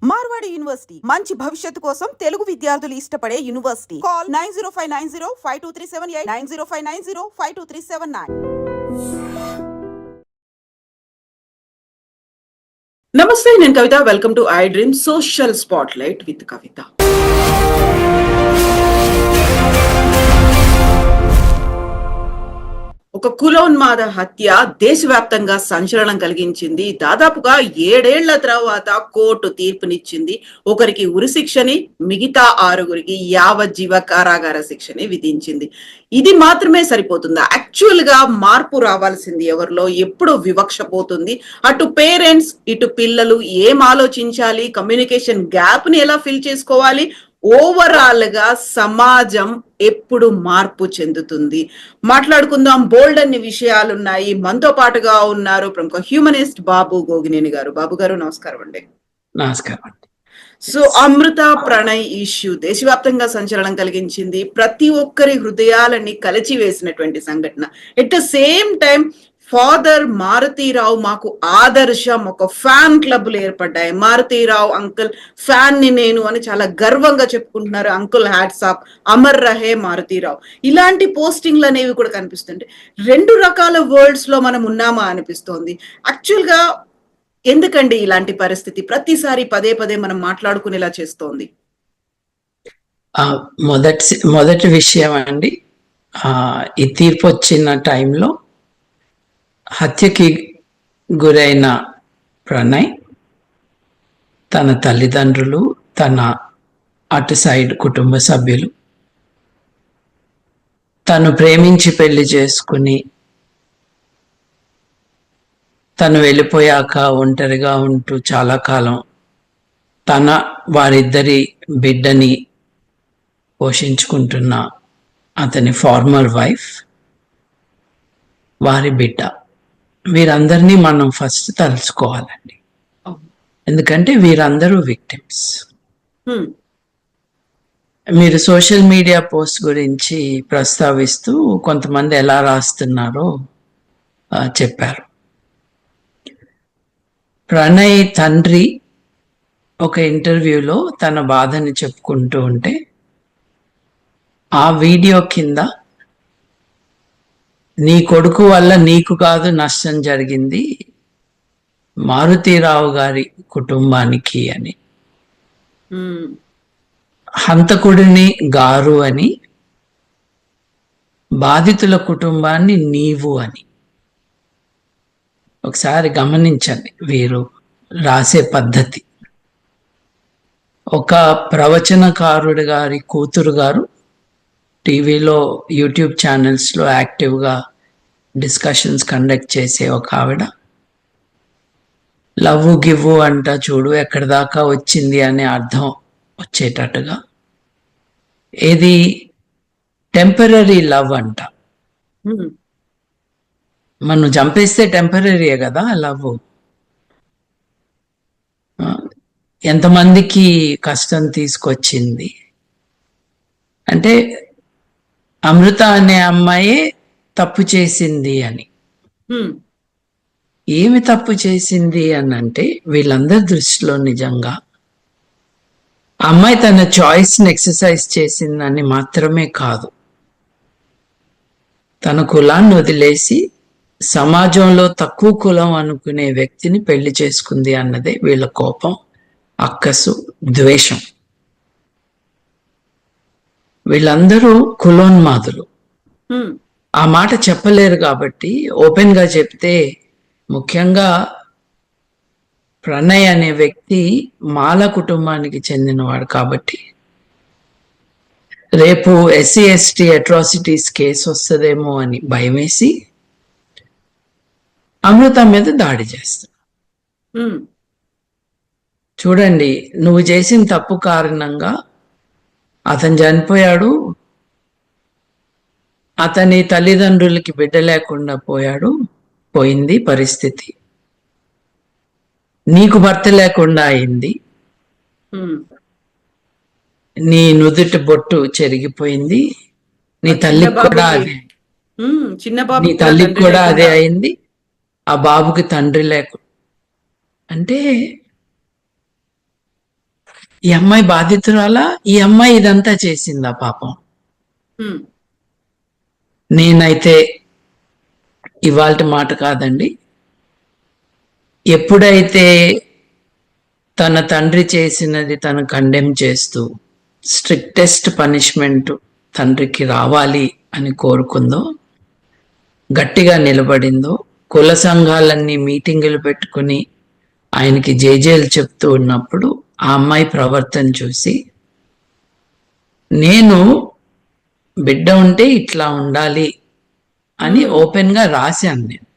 Marwadi university మంచి భవిష్యత్తు కోసం తెలుగు విద్యార్థులు ఇష్టపడే యూనివర్సిటీ. కాల్ 9059052378 9059052379. నమస్తే, నేను Kavitha. Welcome to I dream social spotlight with Kavitha. ఒక కులోన్మాద హత్య దేశవ్యాప్తంగా సంచలనం కలిగించింది. దాదాపుగా 7 ఏళ్ల తర్వాత కోర్టు తీర్పునిచ్చింది. ఒకరికి ఉరిశిక్షని, మిగతా 6గురికి యావజ్జీవ కారాగార శిక్షని విధించింది. ఇది మాత్రమే సరిపోతుందా? యాక్చువల్ గా మార్పు రావాల్సింది ఎవరిలో? ఎప్పుడు వివక్ష పోతుంది? అటు పేరెంట్స్, ఇటు పిల్లలు ఏం ఆలోచించాలి? కమ్యూనికేషన్ గ్యాప్ ని ఎలా ఫిల్ చేసుకోవాలి? ఓవరాల్ గా సమాజం ఎప్పుడు మార్పు చెందుతుంది? మాట్లాడుకుందాం. బోల్డ్ అన్ని విషయాలున్నాయి. మనతో పాటుగా ఉన్నారు ప్రముఖ హ్యూమనిస్ట్ బాబు గోగినేని గారు. బాబు గారు, నమస్కారం అండి. నమస్కారం. సో అమృత ప్రణయ్ ఇష్యూ దేశవ్యాప్తంగా సంచలనం కలిగించింది. ప్రతి ఒక్కరి హృదయాలని కలిచివేసినటువంటి సంఘటన. At the same time father Maruthi Rao మాకు ఆదర్శం. ఒక ఫ్యాన్ క్లబ్లు ఏర్పడ్డాయి. మారుతీరావు అంకుల్ ఫ్యాన్ ని నేను అని చాలా గర్వంగా చెప్పుకుంటున్నారు. అంకుల్ హ్యాట్స్ ఆఫ్, అమర్ రహే మారుతీరావు. ఇలాంటి పోస్టింగ్లు అనేవి కూడా కనిపిస్తుంటాయి. 2 రకాల వరల్డ్స్ లో మనం ఉన్నామా అనిపిస్తోంది. యాక్చువల్ గా ఎందుకండి ఇలాంటి పరిస్థితి ప్రతిసారి పదే పదే మనం మాట్లాడుకునేలా చేస్తోంది? మొదటి విషయం అండి, ఈ తీర్పు వచ్చిన టైంలో హత్యకి గురైన ప్రణయ్, తన తల్లిదండ్రులు, తన అటు సైడ్ కుటుంబ సభ్యులు, తను ప్రేమించి పెళ్లి చేసుకుని తను వెళ్ళిపోయాక ఒంటరిగా ఉంటూ చాలా కాలం వారిద్దరి బిడ్డని పోషించుకుంటున్న అతని ఫార్మర్ వైఫ్, వారి బిడ్డ, వీరందరినీ మనం ఫస్ట్ తలుచుకోవాలండి. ఎందుకంటే వీరందరూ విక్టిమ్స్. మీరు సోషల్ మీడియా పోస్ట్ గురించి ప్రస్తావిస్తూ కొంతమంది ఎలా రాస్తున్నారో చెప్పారు. ప్రణయ్ తండ్రి ఒక ఇంటర్వ్యూలో తన బాధని చెప్పుకుంటూ ఉంటే ఆ వీడియో కింద నీ కొడుకు వల్ల నీకు కాదు నష్టం జరిగింది, మారుతీరావు గారి కుటుంబానికి అని, హంతకుడిని గారు అని, బాధితుల కుటుంబాన్ని నీవు అని. ఒకసారి గమనించండి వీరు రాసే పద్ధతి. ఒక ప్రవచనకారుడు గారి కూతురు గారు టీవీలో, యూట్యూబ్ ఛానల్స్లో యాక్టివ్గా డిస్కషన్స్ కండక్ట్ చేసే ఒక ఆవిడ, లవ్ గివ్ అంట చూడు ఎక్కడి దాకా వచ్చింది అనే అర్థం వచ్చేటట్టుగా, ఏది టెంపరరీ లవ్ అంట. మనం చంపేస్తే టెంపరరీయే కదా లవ్. ఎంతమందికి కష్టం తీసుకొచ్చింది అంటే అమృత అనే అమ్మాయే తప్పు చేసింది అని. ఏమి తప్పు చేసింది అని అంటే, వీళ్ళందరి దృష్టిలో నిజంగా అమ్మాయి తన చాయిస్ని ఎక్సర్సైజ్ చేసిందని మాత్రమే కాదు, తన కులాన్ని వదిలేసి సమాజంలో తక్కువ కులం అనుకునే వ్యక్తిని పెళ్లి చేసుకుంది అన్నదే వీళ్ళ కోపం, అక్కసు, ద్వేషం. వీళ్ళందరూ కులోన్మాదులు. ఆ మాట చెప్పలేరు కాబట్టి ఓపెన్ గా చెప్తే, ముఖ్యంగా ప్రణయ్ అనే వ్యక్తి మాల కుటుంబానికి చెందినవాడు కాబట్టి రేపు ఎస్సీ ఎస్టీ అట్రాసిటీస్ కేసు వస్తుందేమో అని భయమేసి అమృత మీద దాడి చేస్తాడు. చూడండి, నువ్వు చేసిన తప్పు కారణంగా అతను చనిపోయాడు, అతని తల్లిదండ్రులకి బిడ్డ లేకుండా పోయింది పరిస్థితి, నీకు భర్త లేకుండా అయింది, నీ నుదుటి బొట్టు చెరిగిపోయింది, నీ తల్లికి కూడా అదే, నీ తల్లికి కూడా అదే అయింది, ఆ బాబుకి తండ్రి లేకుండా. అంటే ఈ అమ్మాయి బాధితురాలా? ఈ అమ్మాయి ఇదంతా చేసిందా పాపం? ఉమ్, నేనైతే ఇవాల్టి మాట కాదండి, ఎప్పుడైతే తన తండ్రి చేసినది తను కండెమ్ చేస్తూ స్ట్రిక్టెస్ట్ పనిష్మెంట్ తండ్రికి రావాలి అని కోరుకుందో, గట్టిగా నిలబడిందో, కుల సంఘాలన్నీ మీటింగులు పెట్టుకుని ఆయనకి జేజేలు చెప్తూ ఉన్నప్పుడు ఆ అమ్మాయి ప్రవర్తన చూసి, నేను బిడ్డ ఉంటే ఇట్లా ఉండాలి అని ఓపెన్ గా రాశాను. నేను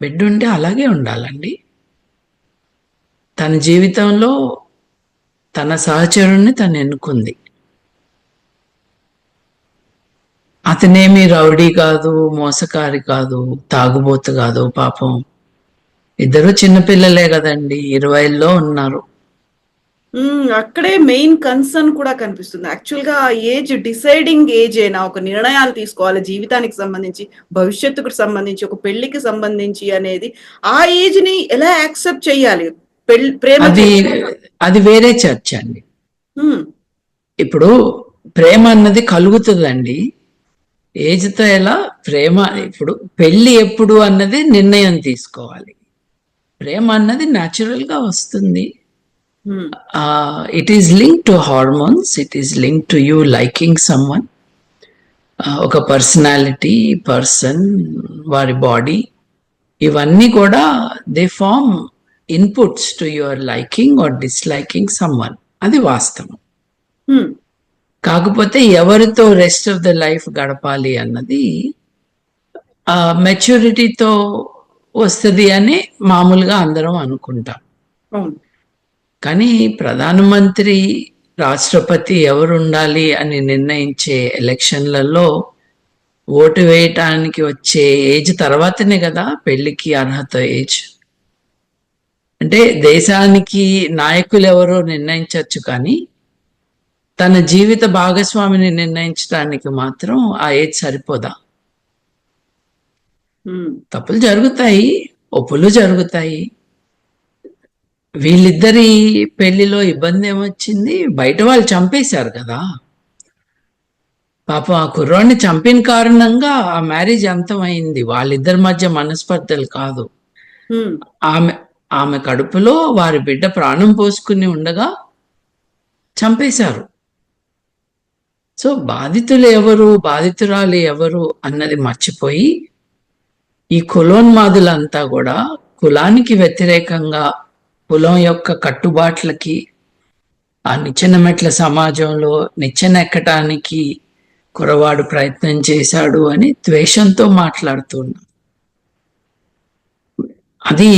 బిడ్డ ఉంటే అలాగే ఉండాలండి. తన జీవితంలో తన సహచరుణ్ణి తను ఎన్నుకుంది. అతనేమి రౌడీ కాదు, మోసకారి కాదు, తాగుబోతు కాదు. పాపం ఇద్దరు చిన్నపిల్లలే కదండి, 20లో ఉన్నారు. అక్కడే మెయిన్ కన్సర్న్ కూడా కనిపిస్తుంది. యాక్చువల్ గా ఏజ్ డిసైడింగ్ ఏజ్ అయినా, ఒక నిర్ణయాలు తీసుకోవాలి జీవితానికి సంబంధించి, భవిష్యత్తుకు సంబంధించి, ఒక పెళ్లికి సంబంధించి అనేది, ఆ ఏజ్ ని ఎలా యాక్సెప్ట్ చేయాలి? ప్రేమ అది వేరే చర్చ అండి. ఉమ్, ఇప్పుడు ప్రేమ అన్నది కలుగుతుందండి ఏజ్తో. ఎలా ప్రేమ? ఇప్పుడు పెళ్లి ఎప్పుడు అన్నది నిర్ణయం తీసుకోవాలి. ప్రేమ అన్నది న్యాచురల్ గా వస్తుంది. It is link to hormones, it is link to you liking someone. ఒక పర్సనాలిటీ, పర్సన్, వారి బాడీ, ఇవన్నీ కూడా they form inputs to your liking or disliking someone. అది వాస్తవం. కాకపోతే ఎవరితో రెస్ట్ ఆఫ్ ద లైఫ్ గడపాలి అన్నది మెచ్యూరిటీతో వస్తుంది అని మామూలుగా అందరం అనుకుంటాం. కానీ ప్రధానమంత్రి, రాష్ట్రపతి ఎవరు ఉండాలి అని నిర్ణయించే ఎలక్షన్లలో ఓటు వేయటానికి వచ్చే ఏజ్ తర్వాతనే కదా పెళ్లికి అర్హత ఏజ్. అంటే దేశానికి నాయకులు ఎవరో నిర్ణయించవచ్చు, కానీ తన జీవిత భాగస్వామిని నిర్ణయించడానికి మాత్రం ఆ ఏజ్ సరిపోదా? తప్పులు జరుగుతాయి, ఒప్పులు జరుగుతాయి. వీళ్ళిద్దరి పెళ్లిలో ఇబ్బంది ఏమొచ్చింది? బయట వాళ్ళు చంపేశారు కదా పాపం. ఆ కుర్రాడిని చంపిన కారణంగా ఆ మ్యారేజ్ అంతమైంది. వాళ్ళిద్దరి మధ్య మనస్పర్ధలు కాదు. ఆమె కడుపులో వారి బిడ్డ ప్రాణం పోసుకుని ఉండగా చంపేశారు. సో బాధితులు ఎవరు, బాధితురాలు ఎవరు అన్నది మర్చిపోయి ఈ కులోన్మాదులంతా కూడా కులానికి వ్యతిరేకంగా, కులం యొక్క కట్టుబాట్లకి, ఆ నిచ్చెన మెట్ల సమాజంలో నిచ్చెన ఎక్కటానికి కురవాడు ప్రయత్నం చేశాడు అని ద్వేషంతో మాట్లాడుతున్నా. అది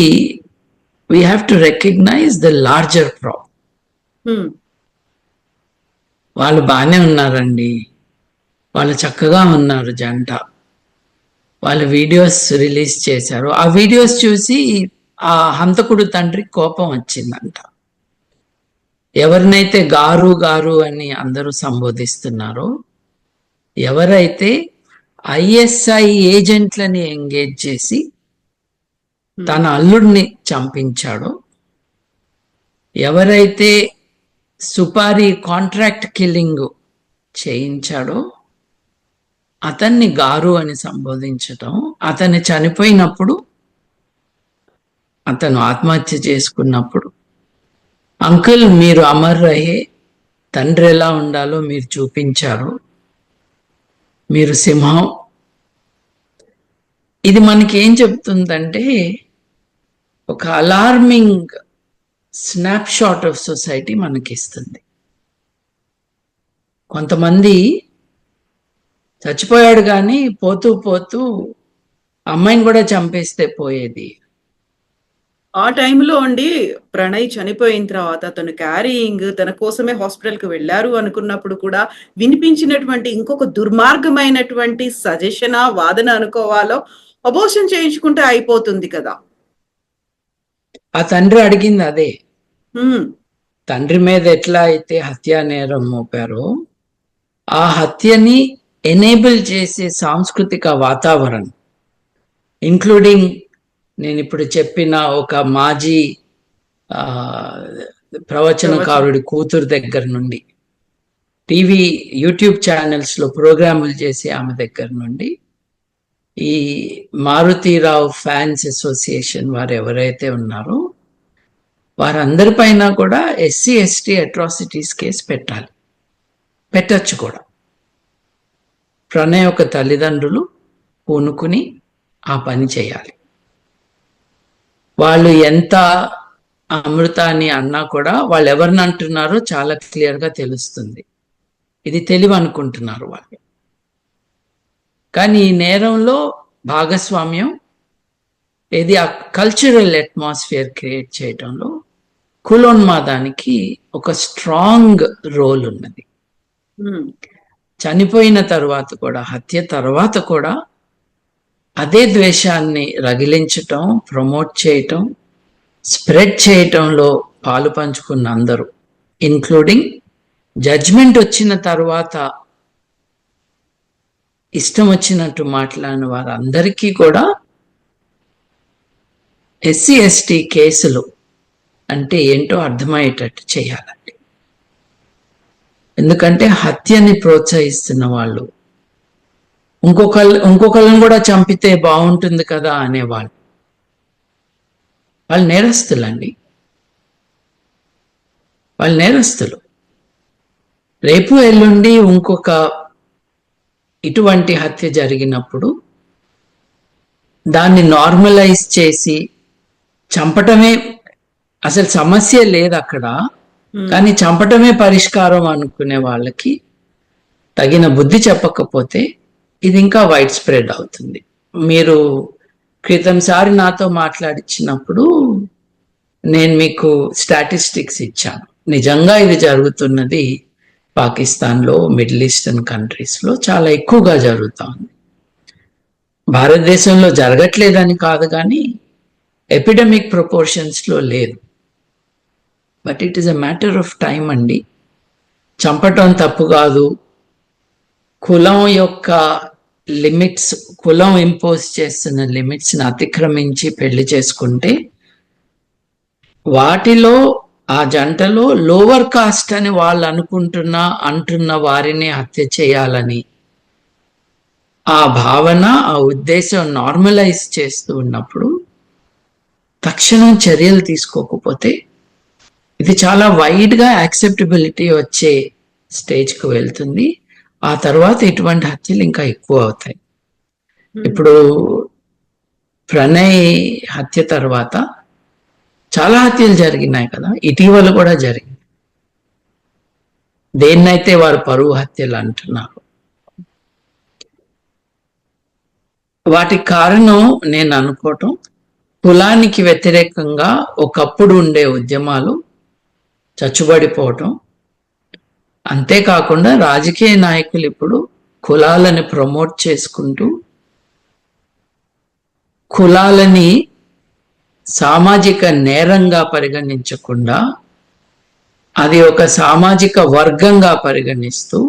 we have to recognise the larger problem. వాళ్ళు బాగానే ఉన్నారండి, వాళ్ళు చక్కగా ఉన్నారు జంట. వాళ్ళు వీడియోస్ రిలీజ్ చేశారు. ఆ వీడియోస్ చూసి ఆ హంతకుడు తండ్రి కోపం వచ్చిందంట. ఎవరినైతే గారు గారు అని అందరూ సంబోధిస్తున్నారో, ఎవరైతే ఐఎస్ఐ ఏజెంట్లని ఎంగేజ్ చేసి తన అల్లుడిని చంపించాడో, ఎవరైతే సుపారీ కాంట్రాక్ట్ కిల్లింగ్ చేయించాడో అతన్ని గారు అని సంబోధించటం, అతన్ని చనిపోయినప్పుడు, అతను ఆత్మహత్య చేసుకున్నప్పుడు, అంకుల్ మీరు అమర్ రహే, తండ్రి ఎలా ఉండాలో మీరు చూపించారు, మీరు సింహం. ఇది మనకి ఏం చెప్తుందంటే, ఒక alarming snapshot of society మనకిస్తుంది. కొంతమంది చచ్చిపోయాడు కానీ పోతూ పోతూ అమ్మాయిని కూడా చంపేస్తే పోయేది. ఆ టైంలో అండి ప్రణయ్ చనిపోయిన తర్వాత తను క్యారీయింగ్ తన కోసమే హాస్పిటల్కి వెళ్ళారు అనుకున్నప్పుడు కూడా వినిపించినటువంటి ఇంకొక దుర్మార్గమైనటువంటి సజెషన్, వాదన అనుకోవాలో, అబోర్షన్ చేయించుకుంటే అయిపోతుంది కదా. ఆ తండ్రి అడిగింది అదే. తండ్రి మీద ఎట్లా అయితే హత్యా నేరం మోపారో, ఆ హత్యని ఎనేబుల్ చేసే సాంస్కృతిక వాతావరణం, ఇంక్లూడింగ్ నేను ఇప్పుడు చెప్పిన ఒక మాజీ ప్రవచనకారుడి కూతురు దగ్గర నుండి, టీవీ యూట్యూబ్ ఛానల్స్ లో ప్రోగ్రాములు చేసే ఆమె దగ్గర నుండి, ఈ మారుతీరావు ఫ్యాన్స్ అసోసియేషన్ వారు ఎవరైతే ఉన్నారో వారందరిపైన కూడా ఎస్సీ ఎస్టీ అట్రాసిటీస్ కేసు పెట్టచ్చు కూడా. ప్రణయ్ యొక్క తల్లిదండ్రులు పూనుకుని ఆ పని చేయాలి. వాళ్ళు ఎంత అమృతాన్ని అన్నా కూడా వాళ్ళు ఎవరిని అంటున్నారో చాలా క్లియర్గా తెలుస్తుంది. ఇది తెలివి అనుకుంటున్నారు వాళ్ళు. కానీ ఈ నేరంలో భాగస్వామ్యం ఇది ఆ కల్చరల్ అట్మాస్ఫియర్ క్రియేట్ చేయడంలో కులోన్మాదానికి ఒక స్ట్రాంగ్ రోల్ ఉన్నది. చనిపోయిన తర్వాత కూడా, హత్య తర్వాత కూడా అదే ద్వేషాన్ని రగిలించటం, ప్రమోట్ చేయటం, స్ప్రెడ్ చేయటంలో పాలు పంచుకున్న అందరూ, ఇన్క్లూడింగ్ జడ్జ్మెంట్ వచ్చిన తర్వాత ఇష్టం వచ్చినట్టు మాట్లాడిన వారందరికీ కూడా ఎస్సీ ఎస్టీ కేసులు అంటే ఏంటో అర్థమయ్యేటట్టు చేయాలండి. ఎందుకంటే హత్యని ప్రోత్సహిస్తున్న వాళ్ళు ఇంకొకళ్ళని కూడా చంపితే బాగుంటుంది కదా అనేవాళ్ళు, వాళ్ళు నేరస్తులండి. వాళ్ళు నేరస్తులు. రేపు ఎల్లుండి ఇంకొక ఇటువంటి హత్య జరిగినప్పుడు దాన్ని నార్మలైజ్ చేసి చంపటమే అసలు సమస్య లేదు అక్కడ, కానీ చంపటమే పరిష్కారం అనుకునే వాళ్ళకి తగిన బుద్ధి చెప్పకపోతే ఇది ఇంకా వైడ్ స్ప్రెడ్ అవుతుంది. మీరు క్రితంసారి నాతో మాట్లాడించినప్పుడు నేను మీకు స్టాటిస్టిక్స్ ఇచ్చాను. నిజంగా ఇది జరుగుతున్నది పాకిస్తాన్లో, మిడిల్ ఈస్టర్న్ కంట్రీస్లో చాలా ఎక్కువగా జరుగుతుంది. భారతదేశంలో జరగట్లేదని కాదు, కానీ ఎపిడమిక్ ప్రపోర్షన్స్లో లేదు. But it is a matter of time అండి. చంపటం తప్పు కాదు. కులం యొక్క లిమిట్స్, కులం ఇంపోజ్ చేస్తున్న లిమిట్స్ని అతిక్రమించి పెళ్లి చేసుకుంటే వాటిలో ఆ జంటలో లోవర్ కాస్ట్ అని వాళ్ళు అంటున్న వారిని హత్య చేయాలని ఆ భావన, ఆ ఉద్దేశం నార్మలైజ్ చేస్తూ ఉన్నప్పుడు తక్షణం చర్యలు తీసుకోకపోతే ఇది చాలా వైడ్గా యాక్సెప్టబిలిటీ వచ్చే స్టేజ్కి వెళ్తుంది. ఆ తర్వాత ఇటువంటి హత్యలు ఇంకా ఎక్కువ అవుతాయి. ఇప్పుడు ప్రణయ్ హత్య తర్వాత చాలా హత్యలు జరిగినాయి కదా, ఇటీవల కూడా జరిగింది. దేన్నైతే వారు పరువు హత్యలు అంటున్నారు, వాటికి కారణం నేను అనుకోవటం కులానికి వ్యతిరేకంగా ఒకప్పుడు ఉండే ఉద్యమాలు చచ్చుబడిపోవటం. అంతేకాకుండా రాజకీయ నాయకులు ఇప్పుడు కులాలని ప్రమోట్ చేసుకుంటూ కులాలని సామాజిక నేరంగా పరిగణించకుండా అది ఒక సామాజిక వర్గంగా పరిగణిస్తూ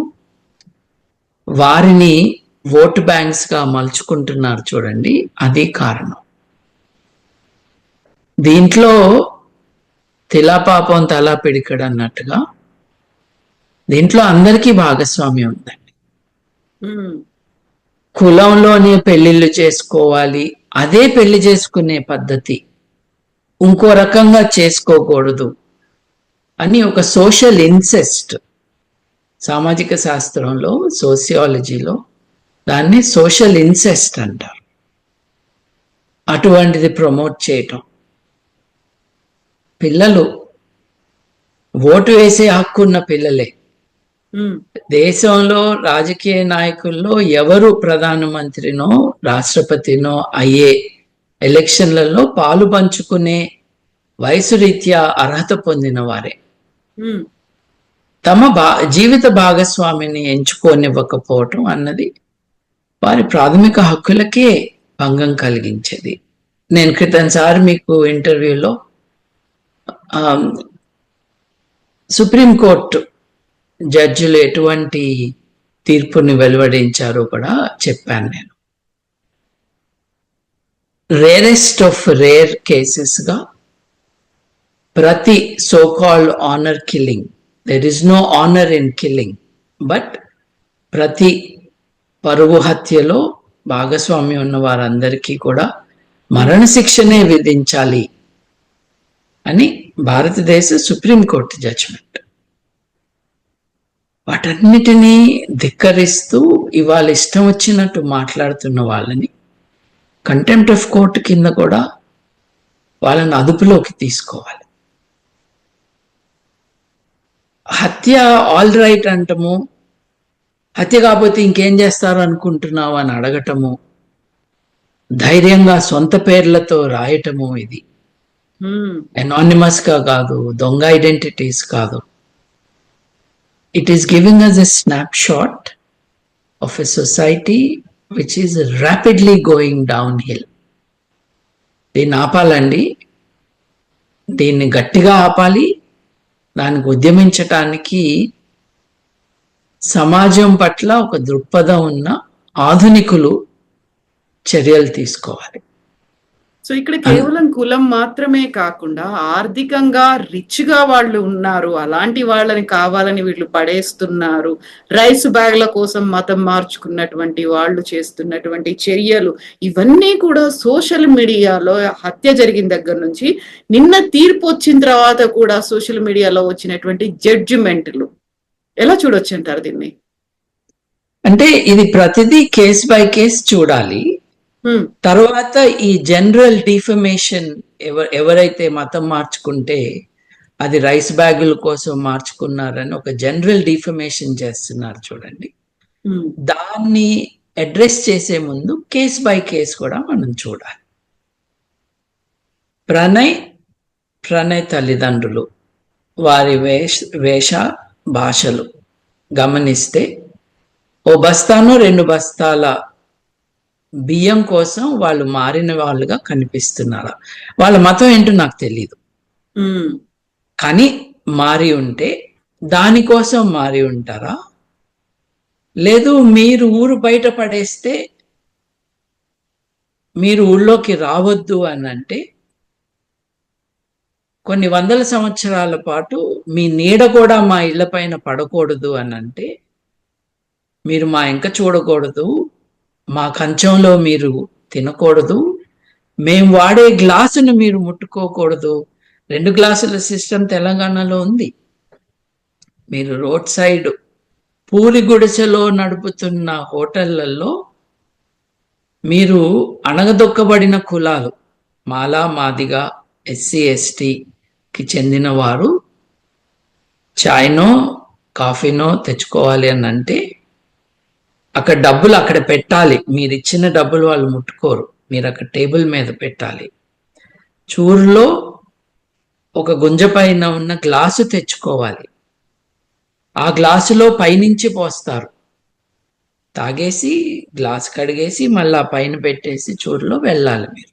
వారిని ఓటు బ్యాంక్స్ గా మలుచుకుంటున్నారు చూడండి, అది కారణం. దీంట్లో తిలా పాపం తలా పిడికడు అన్నట్టుగా దీంట్లో అందరికీ భాగస్వామ్యం ఉందండి. కులంలోనే పెళ్లిళ్ళు చేసుకోవాలి, అదే పెళ్లి చేసుకునే పద్ధతి, ఇంకో రకంగా చేసుకోకూడదు అని ఒక సోషల్ ఇన్సెస్ట్, సామాజిక శాస్త్రంలో, సోషియాలజీలో దాన్ని సోషల్ ఇన్సెస్ట్ అంటారు. అటువంటిది ప్రమోట్ చేయటం, పిల్లలు ఓటు వేసే హక్కున్న పిల్లలే. దేశంలో రాజకీయ నాయకుల్లో ఎవరు ప్రధానమంత్రినో రాష్ట్రపతినో అయ్యే ఎలక్షన్లలో పాలు పంచుకునే వయసు రీత్యా అర్హత పొందిన వారే. తమ జీవిత భాగస్వామిని ఎంచుకోనివ్వకపోవటం అన్నది వారి ప్రాథమిక హక్కులకే భంగం కలిగించేది. నేను క్రితంసారి మీకు ఇంటర్వ్యూలో సుప్రీంకోర్టు జడ్జిలు ఎటువంటి తీర్పుని వెలువడించారో కూడా చెప్పాను. నేను రేరెస్ట్ ఆఫ్ రేర్ కేసెస్గా ప్రతి so called honour killing, there is no honour in killing, but ప్రతి పరువు హత్యలో భాగస్వామ్యం ఉన్న వారందరికీ కూడా మరణశిక్షనే విధించాలి అని భారతదేశ సుప్రీంకోర్టు జడ్జిమెంట్. వాటన్నిటినీ ధిక్కరిస్తూ ఇవాళ ఇష్టం వచ్చినట్టు మాట్లాడుతున్న వాళ్ళని కంటెంప్ట్ ఆఫ్ కోర్టు కింద కూడా వాళ్ళని అదుపులోకి తీసుకోవాలి. హత్య ఆల్ రైట్ అంటము, హత్య కాకపోతే ఇంకేం చేస్తారు అనుకుంటున్నావు అని అడగటము, ధైర్యంగా సొంత పేర్లతో రాయటము, ఇది అనానిమస్ గా కాదు, దొంగ ఐడెంటిటీస్ కాదు. It is giving us a snapshot of a society which is rapidly going downhill. దీన్ని ఆపాలండి, దీన్ని గట్టిగా ఆపాలి. దానికి ఉద్యమించటానికి సమాజం పట్ల ఒక దృక్పథం ఉన్న ఆధునికులు చర్యలు తీసుకోవాలి. సో ఇక్కడ కేవలం కులం మాత్రమే కాకుండా ఆర్థికంగా రిచ్ గా వాళ్ళు ఉన్నారు, అలాంటి వాళ్ళని కావాలని వీళ్ళు పడేస్తున్నారు. రైస్ బ్యాగ్ల కోసం మతం మార్చుకున్నటువంటి వాళ్ళు చేస్తున్నటువంటి చర్యలు ఇవన్నీ కూడా సోషల్ మీడియాలో హత్య జరిగిన దగ్గర నుంచి నిన్న తీర్పు వచ్చిన తర్వాత కూడా సోషల్ మీడియాలో వచ్చినటువంటి జడ్జిమెంట్లు ఎలా చూడొచ్చు అంటారు దీన్ని? అంటే ఇది ప్రతిదీ కేస్ బై కేస్ చూడాలి. తర్వాత ఈ జనరల్ డిఫమేషన్, ఎవరైతే మతం మార్చుకుంటే అది రైస్ బ్యాగుల కోసం మార్చుకున్నారని ఒక జనరల్ డిఫమేషన్ చేస్తున్నారు చూడండి, దాన్ని అడ్రస్ చేసే ముందు కేస్ బై కేస్ కూడా మనం చూడాలి. ప్రణయ్ తల్లిదండ్రులు వారి వేష భాషలు గమనిస్తే ఓ బస్తాను 2 బస్తాల బియ్యం కోసం వాళ్ళు మారిన వాళ్ళుగా కనిపిస్తున్నారా? వాళ్ళ మతం ఏంటో నాకు తెలీదు, కానీ మారి ఉంటే దానికోసం మారి ఉంటారా? లేదు మీరు ఊరు బయట పడేస్తే మీరు ఊళ్ళోకి రావద్దు అని అంటే కొన్ని వందల సంవత్సరాల పాటు మీ నీడ కూడా మా ఇళ్ల పైన పడకూడదు అని అంటే మీరు మా ఇంక చూడకూడదు, మా కంచంలో మీరు తినకూడదు, మేము వాడే గ్లాసును మీరు ముట్టుకోకూడదు. 2 గ్లాసుల సిస్టమ్ తెలంగాణలో ఉంది. మీరు రోడ్ సైడ్ పూరి గుడిసెలో నడుపుతున్న హోటళ్లలో మీరు అణగదొక్కబడిన కులాలు, మాలా మాదిగా ఎస్సీ ఎస్టీకి చెందిన వారు చాయ్నో కాఫీనో తెచ్చుకోవాలి అని అంటే అక్కడ డబ్బులు అక్కడ పెట్టాలి. మీరు ఇచ్చిన డబ్బులు వాళ్ళు ముట్టుకోరు, మీరు అక్కడ టేబుల్ మీద పెట్టాలి. చూరులో ఒక గుంజ పైన ఉన్న గ్లాసు తెచ్చుకోవాలి, ఆ గ్లాసులో పైనుంచి పోస్తారు, తాగేసి గ్లాస్ కడిగేసి మళ్ళీ పైన పెట్టేసి చూరులో వెళ్ళాలి. మీరు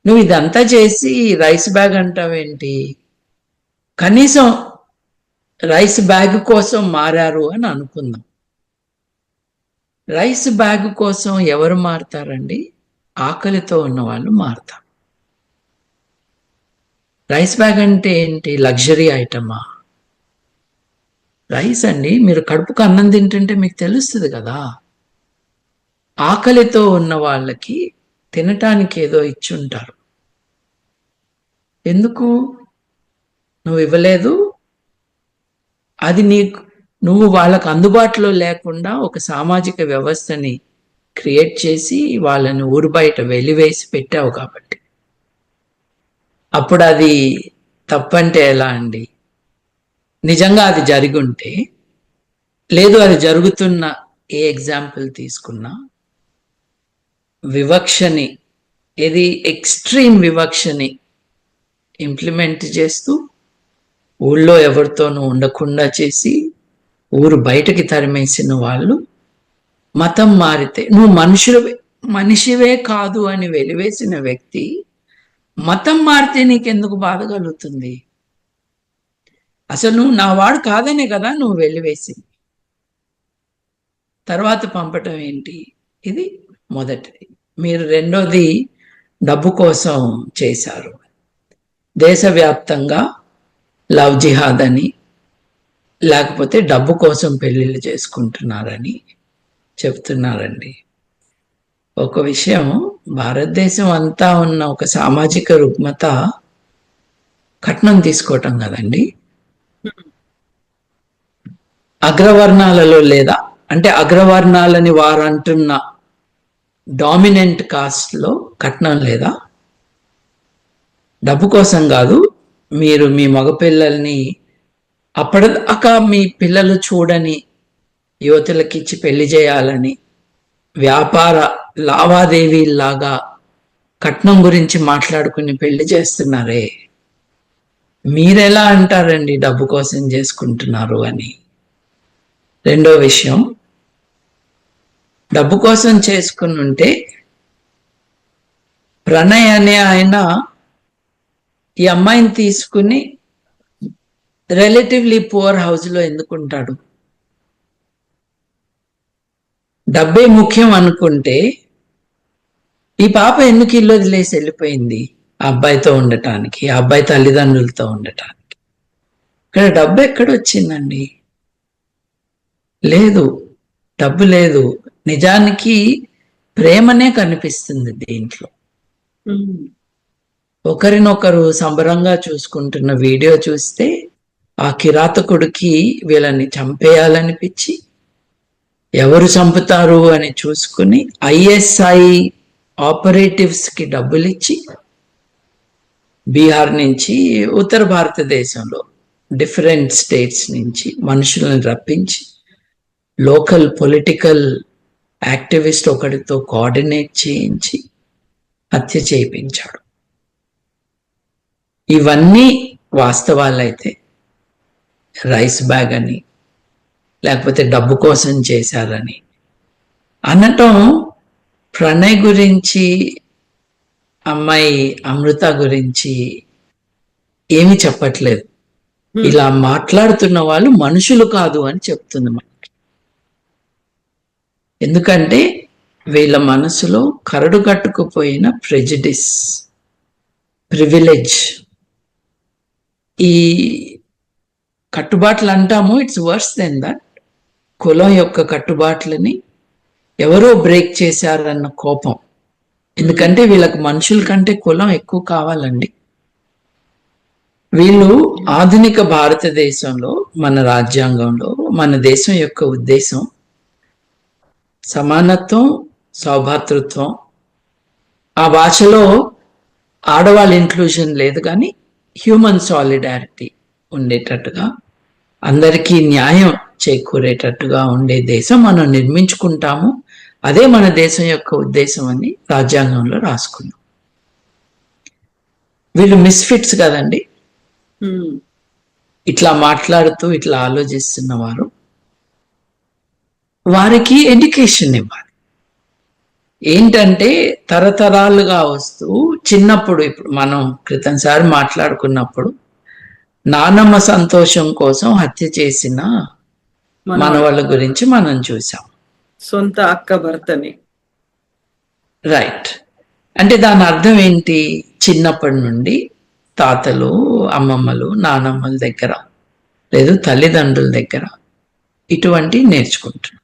నువ్వు ఇదంతా చేసి రైస్ బ్యాగ్ అంటావేంటి? కనీసం రైస్ బ్యాగ్ కోసం మారారు అని అనుకుందాం. రైస్ బ్యాగ్ కోసం ఎవరు మారుతారండి? ఆకలితో ఉన్న వాళ్ళు మారుతారు. రైస్ బ్యాగ్ అంటే ఏంటి? లగ్జరీ ఐటమా? రైస్ అండి, మీరు కడుపుకు అన్నం తింటుంటే మీకు తెలుస్తుంది కదా. ఆకలితో ఉన్న వాళ్ళకి తినటానికి ఏదో ఇచ్చుంటారు. ఎందుకు నువ్వు ఇవ్వలేదు? అది నువ్వు వాళ్ళకు అందుబాటులో లేకుండా ఒక సామాజిక వ్యవస్థని క్రియేట్ చేసి వాళ్ళని ఊరు బయట వెలివేసి పెట్టావు కాబట్టి. అప్పుడు అది తప్పంటే ఎలా అండి? నిజంగా అది జరిగి ఉంటే, లేదు అది జరుగుతున్న ఏ ఎగ్జాంపుల్ తీసుకున్నా వివక్షని, ఇది ఎక్స్ట్రీమ్ వివక్షని ఇంప్లిమెంట్ చేస్తూ ఊళ్ళో ఎవరితోనూ ఉండకుండా చేసి ఊరు బయటకి తరిమేసిన వాళ్ళు మతం మారితే, నువ్వు మనిషివే కాదు అని వెలివేసిన వ్యక్తి మతం మారితే నీకెందుకు బాధ కలుగుతుంది? అసలు నువ్వు నా వాడు కాదనే కదా నువ్వు వెలివేసింది. తర్వాత పంపటం ఏంటి? ఇది మొదటిది. మీరు రెండోది డబ్బు కోసం చేశారు. దేశవ్యాప్తంగా లవ్ జిహాద్ అని, లేకపోతే డబ్బు కోసం పెళ్లిళ్ళు చేసుకుంటున్నారని చెప్తున్నారండి. ఒక విషయం, భారతదేశం అంతా ఉన్న ఒక సామాజిక రుగ్మత కట్నం తీసుకోవటం కదండి. అగ్రవర్ణాలలో లేదా, అంటే అగ్రవర్ణాలని వారు అంటున్న డామినెంట్ కాస్ట్ లో కట్నం లేదా? డబ్బు కోసం కాదు, మీరు మీ మగపిల్లల్ని అప్పటిదాకా మీ పిల్లలు చూడని యువతులకి ఇచ్చి పెళ్లి చేయాలని వ్యాపార లావాదేవీలాగా కట్నం గురించి మాట్లాడుకుని పెళ్లి చేస్తున్నారే. మీరెలా అంటారండి డబ్బు కోసం చేసుకుంటున్నారు అని? రెండో విషయం, డబ్బు కోసం చేసుకుని ఉంటే ప్రణయ్ అనే ఆయన ఈ అమ్మాయిని తీసుకుని రిలేటివ్లీ పువర్ హౌస్ లో ఎందుకుంటాడు? డబ్బే ముఖ్యం అనుకుంటే ఈ పాప ఎందుకు ఇల్లు వదిలేసి వెళ్ళిపోయింది? ఆ అబ్బాయితో ఉండటానికి, ఆ అబ్బాయి తల్లిదండ్రులతో ఉండటానికి. ఇక్కడ డబ్బు ఎక్కడొచ్చిందండి? లేదు, డబ్బు లేదు. నిజానికి ప్రేమనే కనిపిస్తుంది దీంట్లో. ఒకరినొకరు సంబరంగా చూసుకుంటున్న వీడియో చూస్తే ఆ కిరాతకుడికి వీళ్ళని చంపేయాలనిపించి ఎవరు చంపుతారు అని చూసుకుని ఐఎస్ఐ ఆపరేటివ్స్ కి డబ్బులు ఇచ్చి బీహార్ నుంచి ఉత్తర భారతదేశంలో డిఫరెంట్ స్టేట్స్ నుంచి మనుషులను రప్పించి లోకల్ పొలిటికల్ యాక్టివిస్ట్ ఒకరితో కోఆర్డినేట్ చేయించి హత్య చేయించాడు. ఇవన్నీ వాస్తవాలైతే రైస్ బ్యాగ్ అని, లేకపోతే డబ్బు కోసం చేశారని అనటం ప్రణయ్ గురించి, అమ్మాయి అమృత గురించి ఏమి చెప్పట్లేదు. ఇలా మాట్లాడుతున్న వాళ్ళు మనుషులు కాదు అని చెప్తుంది మనకి. ఎందుకంటే వీళ్ళ మనసులో కరడు కట్టుకుపోయిన ప్రెజుడిస్, ప్రివిలేజ్, ఈ కట్టుబాట్లు అంటాము. It's worse than that. కులం యొక్క కట్టుబాట్లని ఎవరో బ్రేక్ చేశారన్న కోపం. ఎందుకంటే వీళ్ళకి మనుషుల కంటే కులం ఎక్కువ కావాలండి. వీళ్ళు ఆధునిక భారతదేశంలో, మన రాజ్యాంగంలో మన దేశం యొక్క ఉద్దేశం సమానత్వం, సౌభాతృత్వం. ఆ భాషలో ఆడవాళ్ళ ఇంక్లూజన్ లేదు, కానీ హ్యూమన్ సాలిడారిటీ ఉండేటట్టుగా, అందరికీ న్యాయం చేకూరేటట్టుగా ఉండే దేశం మనం నిర్మించుకుంటాము. అదే మన దేశం యొక్క ఉద్దేశం అని రాజ్యాంగంలో రాసుకున్నాం. వీళ్ళు మిస్ఫిట్స్ కదండి. ఇట్లా మాట్లాడుతూ ఇట్లా ఆలోచిస్తున్న వారు, వారికి ఎడ్యుకేషన్ ఇవ్వాలి. ఏంటంటే తరతరాలుగా వస్తూ చిన్నప్పుడు, ఇప్పుడు మనం క్రితంసారి మాట్లాడుకున్నప్పుడు నానమ్మ సంతోషం కోసం హత్య చేసిన మనవాళ్ళ గురించి మనం చూసాం. సొంత అక్క భర్తని. రైట్. అంటే దాని అర్థం ఏంటి? చిన్నప్పటి నుండి తాతలు, అమ్మమ్మలు, నానమ్మల దగ్గర లేదు తల్లిదండ్రుల దగ్గర ఇటువంటి నేర్చుకుంటున్నాం.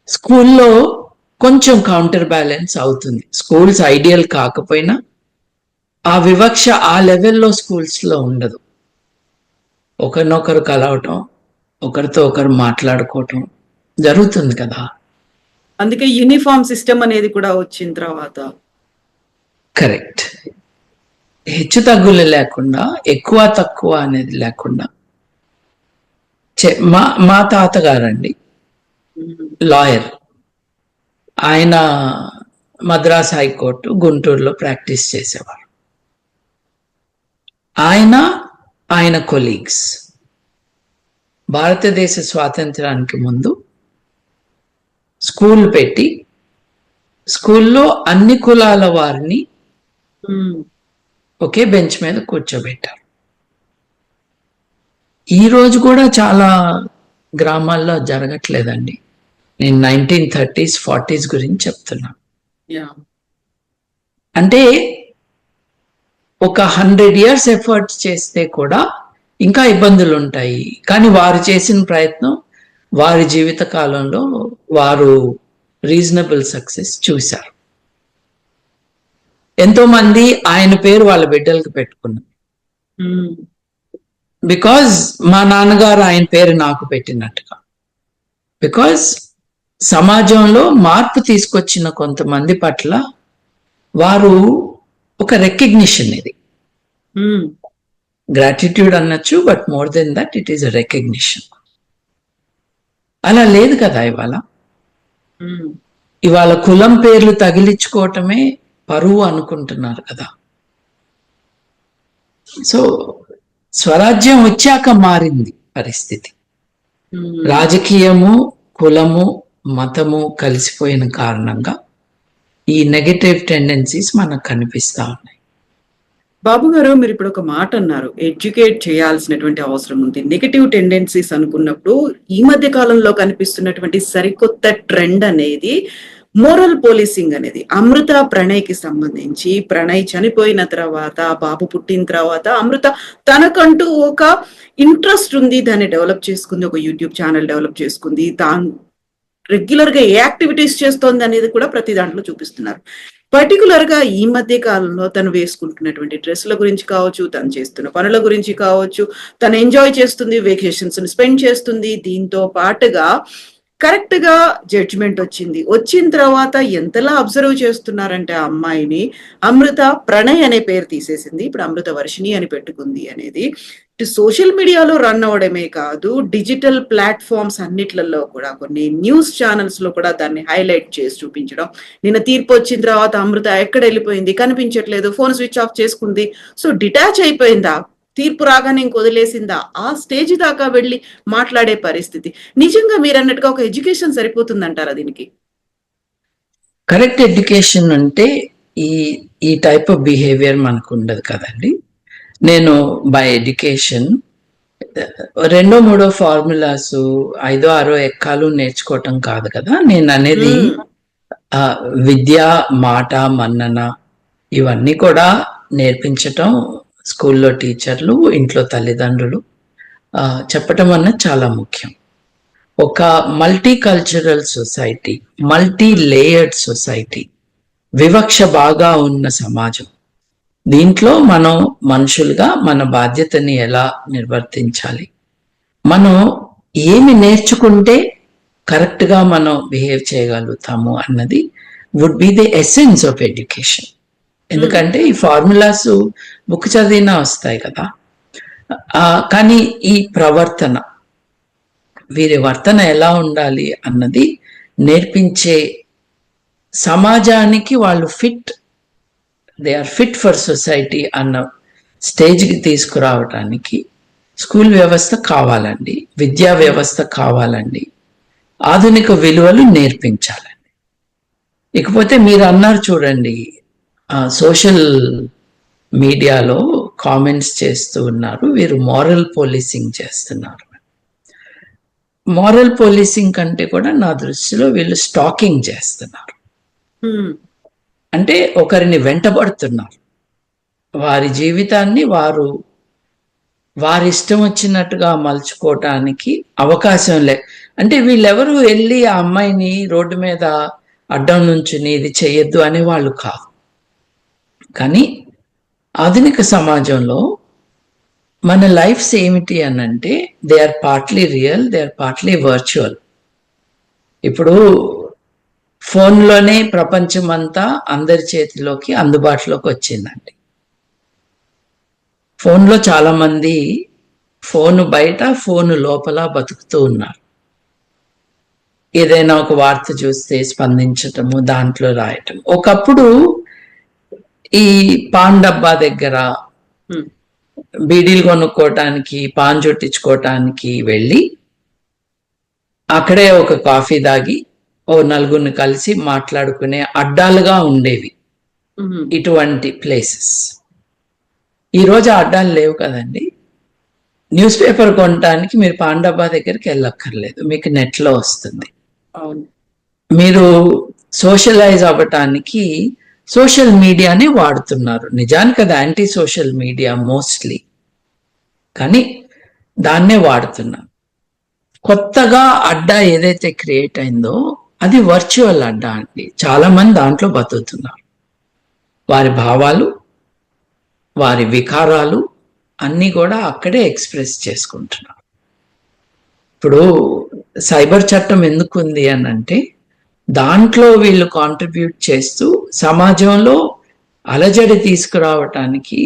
స్కూల్లో కొంచెం కౌంటర్ బ్యాలెన్స్ అవుతుంది. స్కూల్స్ ఐడియల్ కాకపోయినా ఆ వివక్ష ఆ లెవెల్లో స్కూల్స్లో ఉండదు. ఒకరినొకరు కలవటం, ఒకరితో ఒకరు మాట్లాడుకోవటం జరుగుతుంది కదా. అందుకే యూనిఫామ్ సిస్టమ్ అనేది కూడా వచ్చిన తర్వాత కరెక్ట్, హెచ్చు తగ్గులు లేకుండా, ఎక్కువ తక్కువ అనేది లేకుండా. మా తాతగారండి లాయర్. ఆయన మద్రాస్ హైకోర్టు గుంటూరులో ప్రాక్టీస్ చేసేవారు. ఆయన కొలీగ్స్ భారతదేశ స్వాతంత్రానికి ముందు స్కూల్ పెట్టి స్కూల్లో అన్ని కులాల వారిని ఒకే బెంచ్ మీద కూర్చోబెట్టారు. ఈ రోజు కూడా చాలా గ్రామాల్లో జరగట్లేదండి. నేను 1930s, 40s గురించి చెప్తున్నా. అంటే ఒక 100 years ఎఫర్ట్ చేస్తే కూడా ఇంకా ఇబ్బందులు ఉంటాయి. కానీ వారు చేసిన ప్రయత్నం వారి జీవిత కాలంలో వారు రీజనబుల్ సక్సెస్ చూశారు. ఎంతో మంది ఆయన పేరు వాళ్ళ బిడ్డలకు పెట్టుకున్నారు. బికాజ్ మా నాన్నగారు ఆయన పేరు నాకు పెట్టినట్టుగా. బికాజ్ సమాజంలో మార్పు తీసుకొచ్చిన కొంతమంది పట్ల వారు ఒక రెకగ్నిషన్, ఇది గ్రాటిట్యూడ్ అనొచ్చు, but more than that it is a recognition. అలా లేదు కదా ఇవాళ కులం పేర్లు తగిలించుకోవటమే పరువు అనుకుంటున్నారు కదా. సో స్వరాజ్యం వచ్చాక మారింది పరిస్థితి. రాజకీయము, కులము, మతము కలిసిపోయిన కారణంగా ఈ నెగటివ్ టెండెన్సీస్ మనకు కనిపిస్తా ఉన్నాయి. బాబు గారు, మీరు ఇప్పుడు ఒక మాట అన్నారు, ఎడ్యుకేట్ చేయాల్సినటువంటి అవసరం ఉంది. నెగటివ్ టెండెన్సీస్ అనుకున్నప్పుడు ఈ మధ్య కాలంలో కనిపిస్తున్నటువంటి సరికొత్త ట్రెండ్ అనేది మోరల్ పోలీసింగ్ అనేది. అమృత ప్రణయ్కి సంబంధించి, ప్రణయ్ చనిపోయిన తర్వాత, బాబు పుట్టిన తర్వాత అమృత తనకంటూ ఒక ఇంట్రెస్ట్ ఉంది, దాన్ని డెవలప్ చేసుకుంది, ఒక యూట్యూబ్ ఛానల్ డెవలప్ చేసుకుంది, తాను రెగ్యులర్ గా ఏ యాక్టివిటీస్ చేస్తోంది అనేది కూడా ప్రతి దాంట్లో చూపిస్తున్నారు. పర్టికులర్ గా ఈ మధ్య కాలంలో తను వేసుకుంటున్నటువంటి డ్రెస్సుల గురించి కావచ్చు, తను చేస్తున్న పనుల గురించి కావచ్చు, తను ఎంజాయ్ చేస్తుంది, వెకేషన్స్ స్పెండ్ చేస్తుంది. దీంతో పాటుగా కరెక్ట్ గా జడ్జిమెంట్ వచ్చింది. వచ్చిన తర్వాత ఎంతలా అబ్జర్వ్ చేస్తున్నారంటే ఆ అమ్మాయిని, అమృత ప్రణయ్ అనే పేరు తీసేసింది, ఇప్పుడు అమృత వర్షిణి అని పెట్టుకుంది అనేది సోషల్ మీడియాలో రన్ అవడమే కాదు, డిజిటల్ ప్లాట్ఫామ్స్ అన్నిట్లలో కూడా, కొన్ని న్యూస్ ఛానల్స్ లో కూడా దాన్ని హైలైట్ చేసి చూపించడం. నిన్న తీర్పు వచ్చిన తర్వాత అమృత ఎక్కడ వెళ్ళిపోయింది, కనిపించట్లేదు, ఫోన్ స్విచ్ ఆఫ్ చేసుకుంది, సో డిటాచ్ అయిపోయిందా, తీర్పు రాగానే ఇంక వదిలేసిందా, ఆ స్టేజ్ దాకా వెళ్ళి మాట్లాడే పరిస్థితి. నిజంగా మీరు అన్నట్టుగా ఒక ఎడ్యుకేషన్ సరిపోతుందంటారా దీనికి? కరెక్ట్ ఎడ్యుకేషన్ అంటే ఈ టైప్ ఆఫ్ బిహేవియర్ మనకు ఉండదు కదండి. నేను బై ఎడ్యుకేషన్ 2-3 ఫార్ములాస్ 5-6 ఎక్కాలు నేర్చుకోవటం కాదు కదా. నేను అనేది విద్య, మాట, మన్నన ఇవన్నీ కూడా నేర్పించటం స్కూల్లో టీచర్లు, ఇంట్లో తల్లిదండ్రులు చెప్పటం అన్నది చాలా ముఖ్యం. ఒక multi cultural society, multi layered society, వివక్ష బాగా ఉన్న సమాజం, దీంట్లో మనం మనుషులుగా మన బాధ్యతని ఎలా నిర్వర్తించాలి, మనం ఏమి నేర్చుకుంటే కరెక్ట్గా మనం బిహేవ్ చేయగలుగుతాము అన్నది would be the essence of education. ఎందుకంటే ఈ ఫార్ములాస్ బుక్ చదివినా వస్తాయి కదా, కానీ ఈ ప్రవర్తన, వీరి వర్తన ఎలా ఉండాలి అన్నది నేర్పించే సమాజానికి వాళ్ళు they are fit for society అన్న స్టేజ్కి తీసుకురావటానికి స్కూల్ వ్యవస్థ కావాలండి, విద్యా వ్యవస్థ కావాలండి, ఆధునిక విలువలు నేర్పించాలండి. ఇకపోతే మీరు అన్నారు చూడండి, సోషల్ మీడియాలో కామెంట్స్ చేస్తూ ఉన్నారు, వీరు మోరల్ పోలీసింగ్ చేస్తున్నారు. మోరల్ పోలీసింగ్ కంటే కూడా నా దృష్టిలో వీళ్ళు స్టాకింగ్ చేస్తున్నారు. అంటే ఒకరిని వెంటబడుతున్నారు, వారి జీవితాన్ని వారి ఇష్టం వచ్చినట్టుగా మలుచుకోవటానికి అవకాశం అంటే వీళ్ళెవరు వెళ్ళి ఆ అమ్మాయిని రోడ్డు మీద అడ్డం నుంచుని ఇది చేయొద్దు అనే వాళ్ళు కాదు. కానీ ఆధునిక సమాజంలో మన లైఫ్స్ ఏమిటి అనంటే they are partly real, they are partly virtual. ఇప్పుడు ఫోన్లోనే ప్రపంచం అంతా అందరి చేతిలోకి అందుబాటులోకి వచ్చిందండి. ఫోన్లో చాలా మంది ఫోను బయట, ఫోను లోపల బతుకుతూ ఉన్నారు. ఏదైనా ఒక వార్త చూస్తే స్పందించటము, దాంట్లో రాయటం. ఒకప్పుడు ఈ పాన్ డబ్బా దగ్గర బీడీలు కొనుక్కోవటానికి, పాన్ చుట్టించుకోవటానికి వెళ్ళి అక్కడే ఒక కాఫీ తాగి ఓ నలుగురిని కలిసి మాట్లాడుకునే అడ్డాలుగా ఉండేవి ఇటువంటి ప్లేసెస్. ఈరోజు ఆ అడ్డాలు లేవు కదండి. న్యూస్ పేపర్ కొనడానికి మీరు పాన్ డబ్బా దగ్గరికి వెళ్ళక్కర్లేదు, మీకు నెట్లో వస్తుంది. మీరు సోషలైజ్ అవ్వటానికి సోషల్ మీడియాని వాడుతున్నారు. నిజానికి అది యాంటీ సోషల్ మీడియా మోస్ట్లీ, కానీ దాన్నే వాడుతున్నారు. కొత్తగా అడ్డా ఏదైతే క్రియేట్ అయిందో అది వర్చువల్ అడ్డా అండి. చాలా మంది దాంట్లో బతుకుతున్నారు. వారి భావాలు, వారి వికారాలు అన్నీ కూడా అక్కడే ఎక్స్ప్రెస్ చేసుకుంటున్నారు. ఇప్పుడు సైబర్ చట్టం ఎందుకు ఉంది అని అంటే, దాంట్లో వీళ్ళు కాంట్రిబ్యూట్ చేస్తూ సమాజంలో అలజడి తీసుకురావటానికి,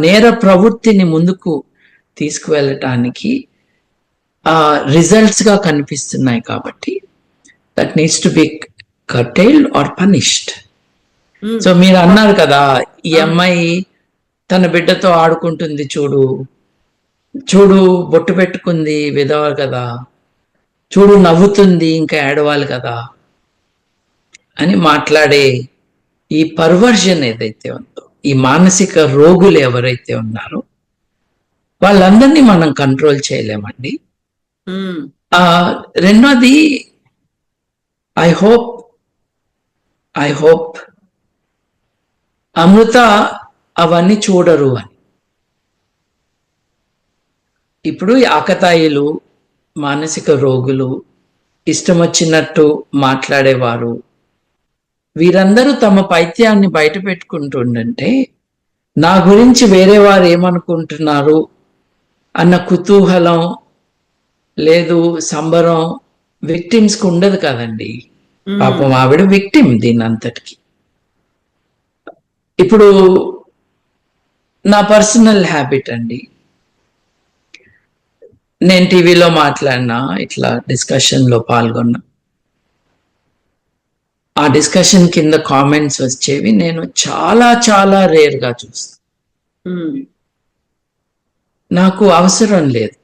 నేర ప్రవృత్తిని ముందుకు తీసుకువెళ్ళటానికి రిజల్ట్స్ గా కనిపిస్తున్నాయి. కాబట్టి that needs to be curtailed or punished. So మీరు అన్నారు కదా, ఈ అమ్మాయి తన బిడ్డతో ఆడుకుంటుంది, చూడు చూడు బొట్టు పెట్టుకుంది, విధవ కదా, చూడు నవ్వుతుంది, ఇంకా ఏడవాలి కదా అని మాట్లాడే ఈ పర్వర్జన్ ఏదైతే ఉందో, ఈ మానసిక రోగులు ఎవరైతే ఉన్నారో వాళ్ళందరినీ మనం కంట్రోల్ చేయలేమండి. రెండోది, ఐ హోప్ అమృత అవన్నీ చూడరు అని. ఇప్పుడు ఆకతాయిలు, మానసిక రోగులు, ఇష్టం వచ్చినట్టు మాట్లాడేవారు, వీరందరూ తమ పైత్యాన్ని బయట పెట్టుకుంటుండంటే నా గురించి వేరే వారు ఏమనుకుంటున్నారు అన్న కుతూహలం లేదు, సంబరం విక్టిమ్స్ కు ఉండదు కదండి. పాపం ఆవిడ విక్టిమ్ దీని అంతటికి. ఇప్పుడు నా పర్సనల్ హ్యాబిట్ అండి, నేను టీవీలో మాట్లాడినా, ఇట్లా డిస్కషన్ లో పాల్గొన్నా, ఆ డిస్కషన్ కింద కామెంట్స్ వచ్చేవి నేను చాలా చాలా రేర్ గా చూస్తాను. నాకు అవసరం లేదు.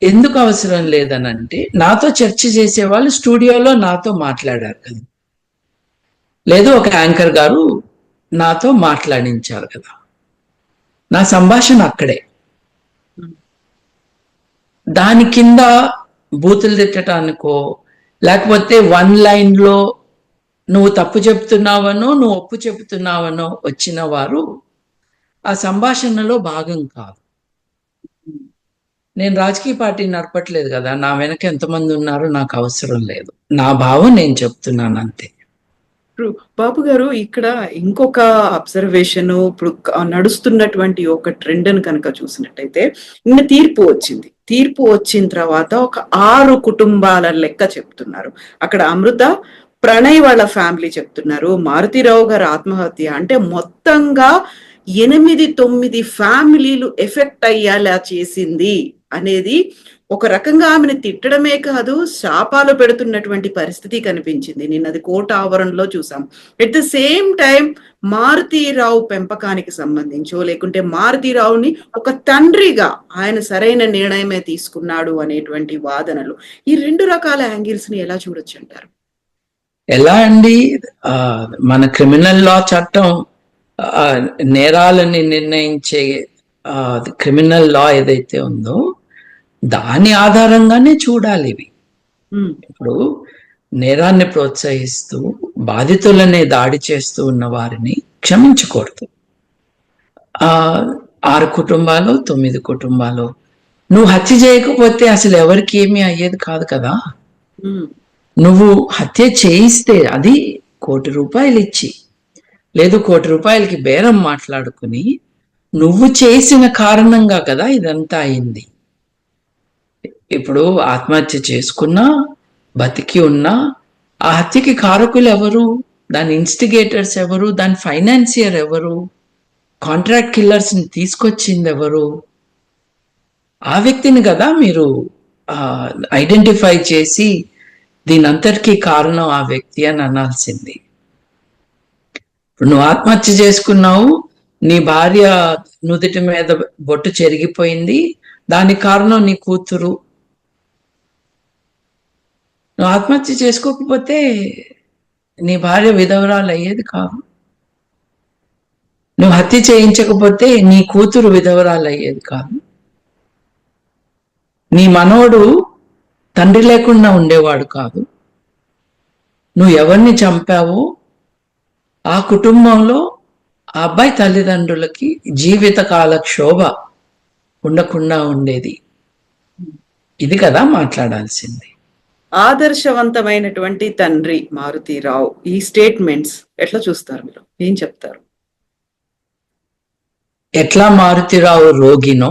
ఎందుకు అవసరం లేదనంటే, నాతో చర్చ చేసే వాళ్ళు స్టూడియోలో నాతో మాట్లాడారు కదా, లేదు ఒక యాంకర్ గారు నాతో మాట్లాడించారు కదా, నా సంభాషణ అక్కడే. దాని కింద బూతులు తిట్టడానికో, లేకపోతే వన్ లైన్ లో నువ్వు తప్పు చెప్తున్నావనో నువ్వు ఒప్పు చెబుతున్నావనో వచ్చిన వారు ఆ సంభాషణలో భాగం కాదు. నేను రాజకీయ పార్టీ నడపట్లేదు కదా, నా వెనక ఎంతమంది ఉన్నారో నాకు అవసరం లేదు. నా భావం నేను చెప్తున్నాను అంతే. బాబు గారు, ఇక్కడ ఇంకొక అబ్జర్వేషన్, ఇప్పుడు నడుస్తున్నటువంటి ఒక ట్రెండ్ అని కనుక చూసినట్టయితే, నిన్న తీర్పు వచ్చిన తర్వాత ఒక 6 కుటుంబాల లెక్క చెప్తున్నారు. అక్కడ అమృత, ప్రణయ్ వాళ్ళ ఫ్యామిలీ చెప్తున్నారు, మారుతీరావు గారు ఆత్మహత్య అంటే మొత్తంగా 8-9 ఫ్యామిలీలు ఎఫెక్ట్ అయ్యేలా చేసింది అనేది ఒక రకంగా ఆమెను తిట్టడమే కాదు, శాపాలు పెడుతున్నటువంటి పరిస్థితి కనిపించింది. నిన్నది కోర్టు ఆవరణలో చూసాం. At the same time Maruthi Rao పెంపకానికి సంబంధించో, లేకుంటే మారుతీరావుని ఒక తండ్రిగా ఆయన సరైన నిర్ణయమే తీసుకున్నాడు అనేటువంటి వాదనలు, ఈ 2 రకాల యాంగిల్స్ ని ఎలా చూడొచ్చు అంటారు? ఎలా అండి, మన క్రిమినల్ లా చట్టం నేరాలని నిర్ణయించే క్రిమినల్ లా ఏదైతే ఉందో దాని ఆధారంగానే చూడాలి ఇవి. ఇప్పుడు నేరాన్ని ప్రోత్సహిస్తూ బాధితులనే దాడి చేస్తూ ఉన్న వారిని క్షమించకూడదు. 6 కుటుంబాలు 9 కుటుంబాలు, నువ్వు హత్య చేయకపోతే అసలు ఎవరికి ఏమీ అయ్యేది కాదు కదా. నువ్వు హత్య చేయిస్తే అది ₹1,00,00,000 ఇచ్చి, లేదు ₹1,00,00,000కి బేరం మాట్లాడుకుని నువ్వు చేసిన కారణంగా కదా ఇదంతా అయింది. ఇప్పుడు ఆత్మహత్య చేసుకున్నా, బతికి ఉన్నా, ఆ హత్యకి కారకులు ఎవరు, దాని ఇన్స్టిగేటర్స్ ఎవరు, దాని ఫైనాన్సియర్ ఎవరు, కాంట్రాక్ట్ కిల్లర్స్ ని తీసుకొచ్చింది ఎవరు, ఆ వ్యక్తిని కదా మీరు ఐడెంటిఫై చేసి దీని అంతటికీ కారణం ఆ వ్యక్తి అని అనాల్సింది. ఇప్పుడు నువ్వు ఆత్మహత్య చేసుకున్నావు, నీ భార్య నుదుటి మీద బొట్టు చెరిగిపోయింది, దానికి కారణం నీ కూతురు. నువ్వు ఆత్మహత్య చేసుకోకపోతే నీ భార్య విధవరాలు అయ్యేది కాదు. నువ్వు హత్య చేయించకపోతే నీ కూతురు విధవరాలు అయ్యేది కాదు. నీ మనవడు తండ్రి లేకుండా ఉండేవాడు కాదు. నువ్వు ఎవరిని చంపావో ఆ కుటుంబంలో ఆ అబ్బాయి తల్లిదండ్రులకి జీవితకాల క్షోభ ఉండకుండా ఉండేది. ఇది కదా మాట్లాడాల్సింది. ఆదర్శవంతమైనటువంటి తండ్రి మారుతీరావు ఈ స్టేట్మెంట్స్ ఎట్లా చూస్తారు మీరు? ఏం చెప్తారు? ఎట్లా మారుతీరావు రోగినో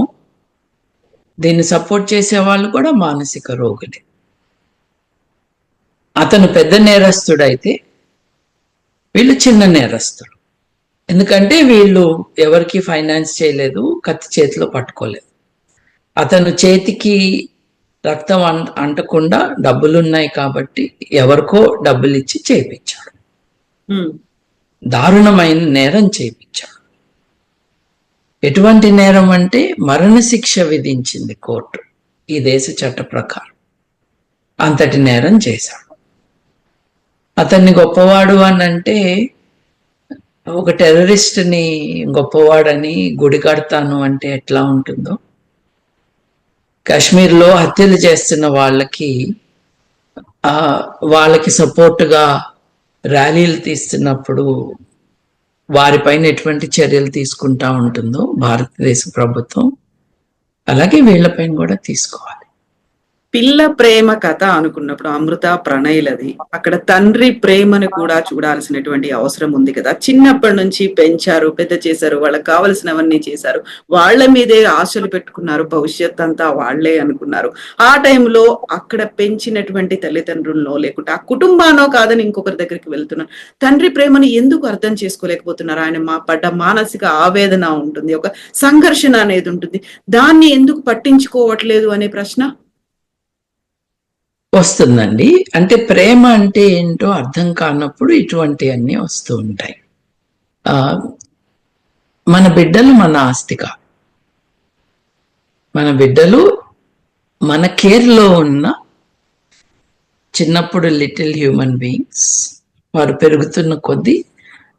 దీన్ని సపోర్ట్ చేసే వాళ్ళు కూడా మానసిక రోగులే. అతను పెద్ద నేరస్తుడైతే వీళ్ళు చిన్న నేరస్తుడు. ఎందుకంటే వీళ్ళు ఎవరికి ఫైనాన్స్ చేయలేదు, కత్తి చేతిలో పట్టుకోలేదు. అతను చేతికి రక్తం అంటకుండా డబ్బులున్నాయి కాబట్టి ఎవరికో డబ్బులు ఇచ్చి చేయించాడు. దారుణమైన నేరం చేయించాడు. ఎటువంటి నేరం అంటే మరణశిక్ష విధించింది కోర్టు ఈ దేశ చట్ట ప్రకారం. అంతటి నేరం చేశాడు. అతన్ని గొప్పవాడు అని అంటే ఒక టెర్రరిస్ట్ని గొప్పవాడని గుడి కడతాను అంటే ఎట్లా ఉంటుందో, కాశ్మీర్లో హత్యలు చేస్తున్న వాళ్ళకి సపోర్టుగా ర్యాలీలు తీస్తున్నప్పుడు వారిపైన ఎటువంటి చర్యలు తీసుకుంటా ఉంటుందో భారతదేశ ప్రభుత్వం, అలాగే వీళ్ళపైన కూడా తీసుకోవాలి. పిల్ల ప్రేమ కథ అనుకున్నప్పుడు అమృత ప్రణయ్లది, అక్కడ తండ్రి ప్రేమను కూడా చూడాల్సినటువంటి అవసరం ఉంది కదా. చిన్నప్పటి నుంచి పెంచారు, పెద్ద చేశారు, వాళ్ళకి కావలసినవన్నీ చేశారు, వాళ్ళ మీదే ఆశలు పెట్టుకున్నారు, భవిష్యత్ అంతా వాళ్లే అనుకున్నారు. ఆ టైంలో అక్కడ పెంచినటువంటి తల్లిదండ్రుల్లో లేకుంటే ఆ కుటుంబానో కాదని ఇంకొకరి దగ్గరికి వెళ్తున్నారు. తండ్రి ప్రేమను ఎందుకు అర్థం చేసుకోలేకపోతున్నారు? ఆయన పడ్డ మానసిక ఆవేదన ఉంటుంది, ఒక సంఘర్షణ అనేది ఉంటుంది, దాన్ని ఎందుకు పట్టించుకోవట్లేదు అనే ప్రశ్న వస్తుందండి. అంటే ప్రేమ అంటే ఏంటో అర్థం కానప్పుడు ఇటువంటివన్నీ వస్తూ ఉంటాయి. మన బిడ్డలు మన ఆస్తిగా, మన బిడ్డలు మన కేర్లో ఉన్న చిన్నప్పుడు లిటిల్ హ్యూమన్ బీయింగ్స్. వారు పెరుగుతున్న కొద్దీ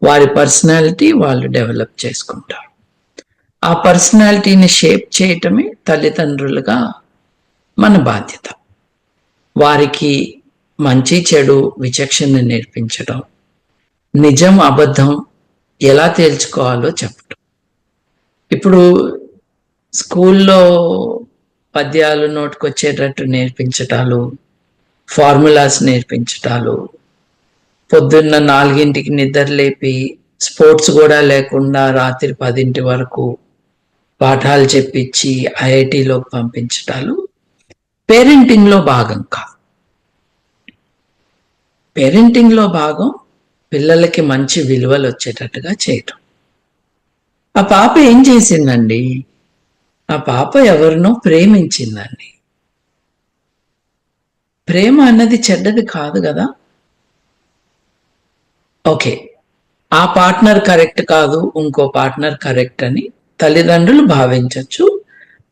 వారి పర్సనాలిటీ వాళ్ళు డెవలప్ చేసుకుంటారు. ఆ పర్సనాలిటీని షేప్ చేయటమే తల్లిదండ్రులుగా మన బాధ్యత. వారికి మంచి చెడు విచక్షణ నేర్పించడం, నిజం అబద్ధం ఎలా తేల్చుకోవాలో చెప్పడం. ఇప్పుడు స్కూల్లో పద్యాలు నోటుకొచ్చేటట్టు నేర్పించటాలు, ఫార్ములాస్ నేర్పించటాలు, పొద్దున్న 4ంటికి నిద్ర లేపి స్పోర్ట్స్ కూడా లేకుండా రాత్రి 10 వరకు పాఠాలు చెప్పించి ఐఐటిలోకి పంపించటాలు పేరెంటింగ్లో భాగం కాదు. పేరెంటింగ్లో భాగం పిల్లలకి మంచి విలువలు వచ్చేటట్టుగా చేయటం. ఆ పాప ఏం చేసిందండి? ఆ పాప ఎవరినో ప్రేమించిందండి. ప్రేమ అన్నది చెడ్డది కాదు కదా. ఓకే, ఆ పార్ట్నర్ కరెక్ట్ కాదు, ఇంకో పార్ట్నర్ కరెక్ట్ అని తల్లిదండ్రులు భావించవచ్చు.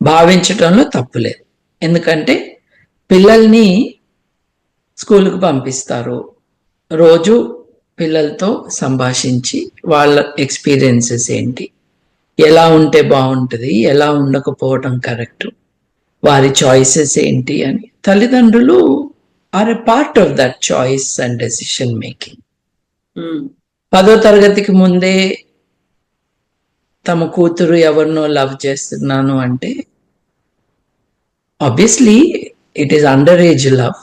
భావించటంలో తప్పులేదు. ఎందుకంటే పిల్లల్ని స్కూల్కి పంపిస్తారు, రోజు పిల్లలతో సంభాషించి వాళ్ళ ఎక్స్పీరియన్సెస్ ఏంటి, ఎలా ఉంటే బాగుంటుంది, ఎలా ఉండకపోవటం కరెక్ట్, వారి చాయిసెస్ ఏంటి అని తల్లిదండ్రులు are a part of that choice and decision making. 10వ తరగతికి ముందే తమ కూతురు ఎవరినో లవ్ చేస్తున్నాను అంటే obviously it is under age love.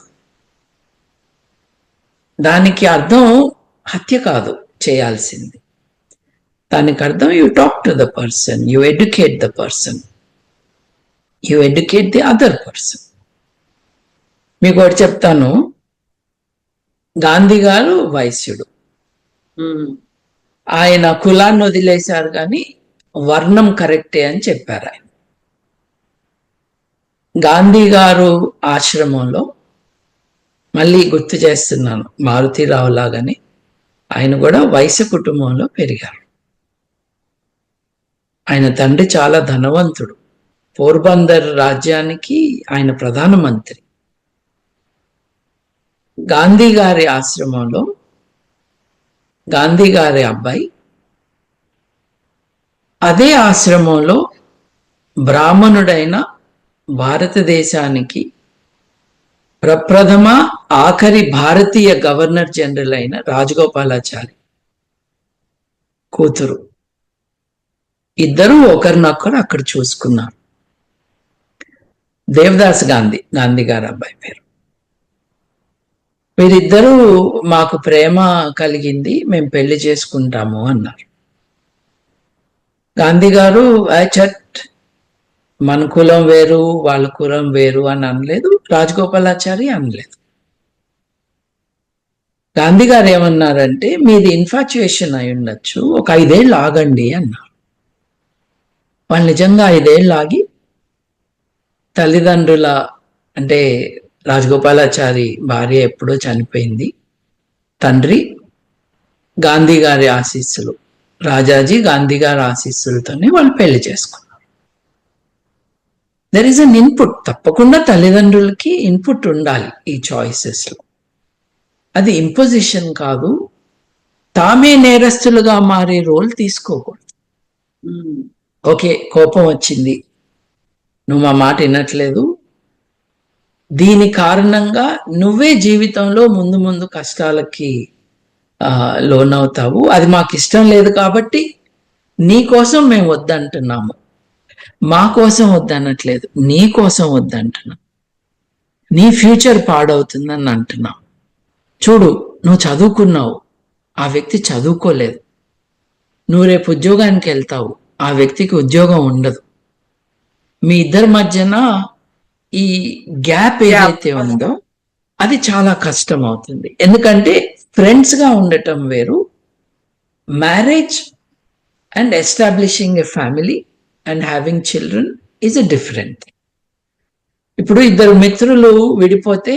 దానికి అర్థం హత్య కాదు చేయాల్సింది. దానికి అర్థం you talk to the person, you educate the person, you educate the other person. మీకు ఒకటి చెప్తాను, గాంధీ గారు వైశ్యుడు. ఆయన కులాన్ని వదిలేశారు కానీ వర్ణం కరెక్టే అని చెప్పారు ఆయన. గాంధీ గారు ఆశ్రమంలో, మళ్ళీ గుర్తు చేస్తున్నాను, మారుతీరావు లాగానే ఆయన కూడా వైశ్య కుటుంబంలో పెరిగారు. ఆయన తండ్రి చాలా ధనవంతుడు, పోర్బందర్ రాజ్యానికి ఆయన ప్రధానమంత్రి. గాంధీ గారి ఆశ్రమంలో గాంధీ గారి అబ్బాయి, అదే ఆశ్రమంలో బ్రాహ్మణుడైన భారతదేశానికి ప్రప్రథమ ఆఖరి భారతీయ గవర్నర్ జనరల్ అయిన రాజగోపాలాచారి కూతురు. ఇద్దరు ఒకరినొకరు అక్కడ చూసుకున్నారు. దేవదాస్ గాంధీ, గాంధీ గారు అబ్బాయి పేరు. వీరిద్దరూ మాకు ప్రేమ కలిగింది, మేము పెళ్లి చేసుకుంటాము అన్నారు. గాంధీ గారు చట్ మన కులం వేరు వాళ్ళ కులం వేరు అని అనలేదు, రాజగోపాలాచారి అనలేదు. గాంధీ గారు ఏమన్నారంటే మీది ఇన్ఫాచ్యుయేషన్ అయి ఉండొచ్చు, ఒక 5 ఏళ్ళు ఆగండి అన్నారు. వాళ్ళు నిజంగా 5 ఏళ్ళు ఆగి తల్లిదండ్రుల అంటే రాజగోపాలాచారి భార్య ఎప్పుడో చనిపోయింది, తండ్రి గాంధీ గారి ఆశీస్సులు, రాజాజీ గాంధీ గారి ఆశీస్సులతోనే వాళ్ళు పెళ్లి చేసుకున్నారు. దెర్ ఈస్ అన్ ఇన్పుట్, తప్పకుండా తల్లిదండ్రులకి ఇన్పుట్ ఉండాలి ఈ చాయిసెస్ లో. అది ఇంపోజిషన్ కాదు, తామే నేరస్తులుగా మారే రోల్ తీసుకోకూడదు. ఓకే, కోపం వచ్చింది, నువ్వు మా మాట వినట్లేదు, దీని కారణంగా నువ్వే జీవితంలో ముందు ముందు కష్టాలకి లోనవుతావు, అది మాకు ఇష్టం లేదు కాబట్టి నీ కోసం మేము వద్దంటున్నాము, మా కోసం వద్దనట్లేదు, నీ కోసం వద్దంటున్నాం, నీ ఫ్యూచర్ పాడవుతుందని అంటున్నాం. చూడు, నువ్వు చదువుకున్నావు, ఆ వ్యక్తి చదువుకోలేదు, నువ్వు రేపు ఉద్యోగానికి వెళ్తావు, ఆ వ్యక్తికి ఉద్యోగం ఉండదు, మీ ఇద్దరి మధ్యన ఈ గ్యాప్ ఏదైతే ఉందో అది చాలా కష్టం అవుతుంది. ఎందుకంటే ఫ్రెండ్స్ గా ఉండటం వేరు, marriage and establishing a family and having children is a different. ఇప్పుడు ఇద్దరు మిత్రులు విడిపోతే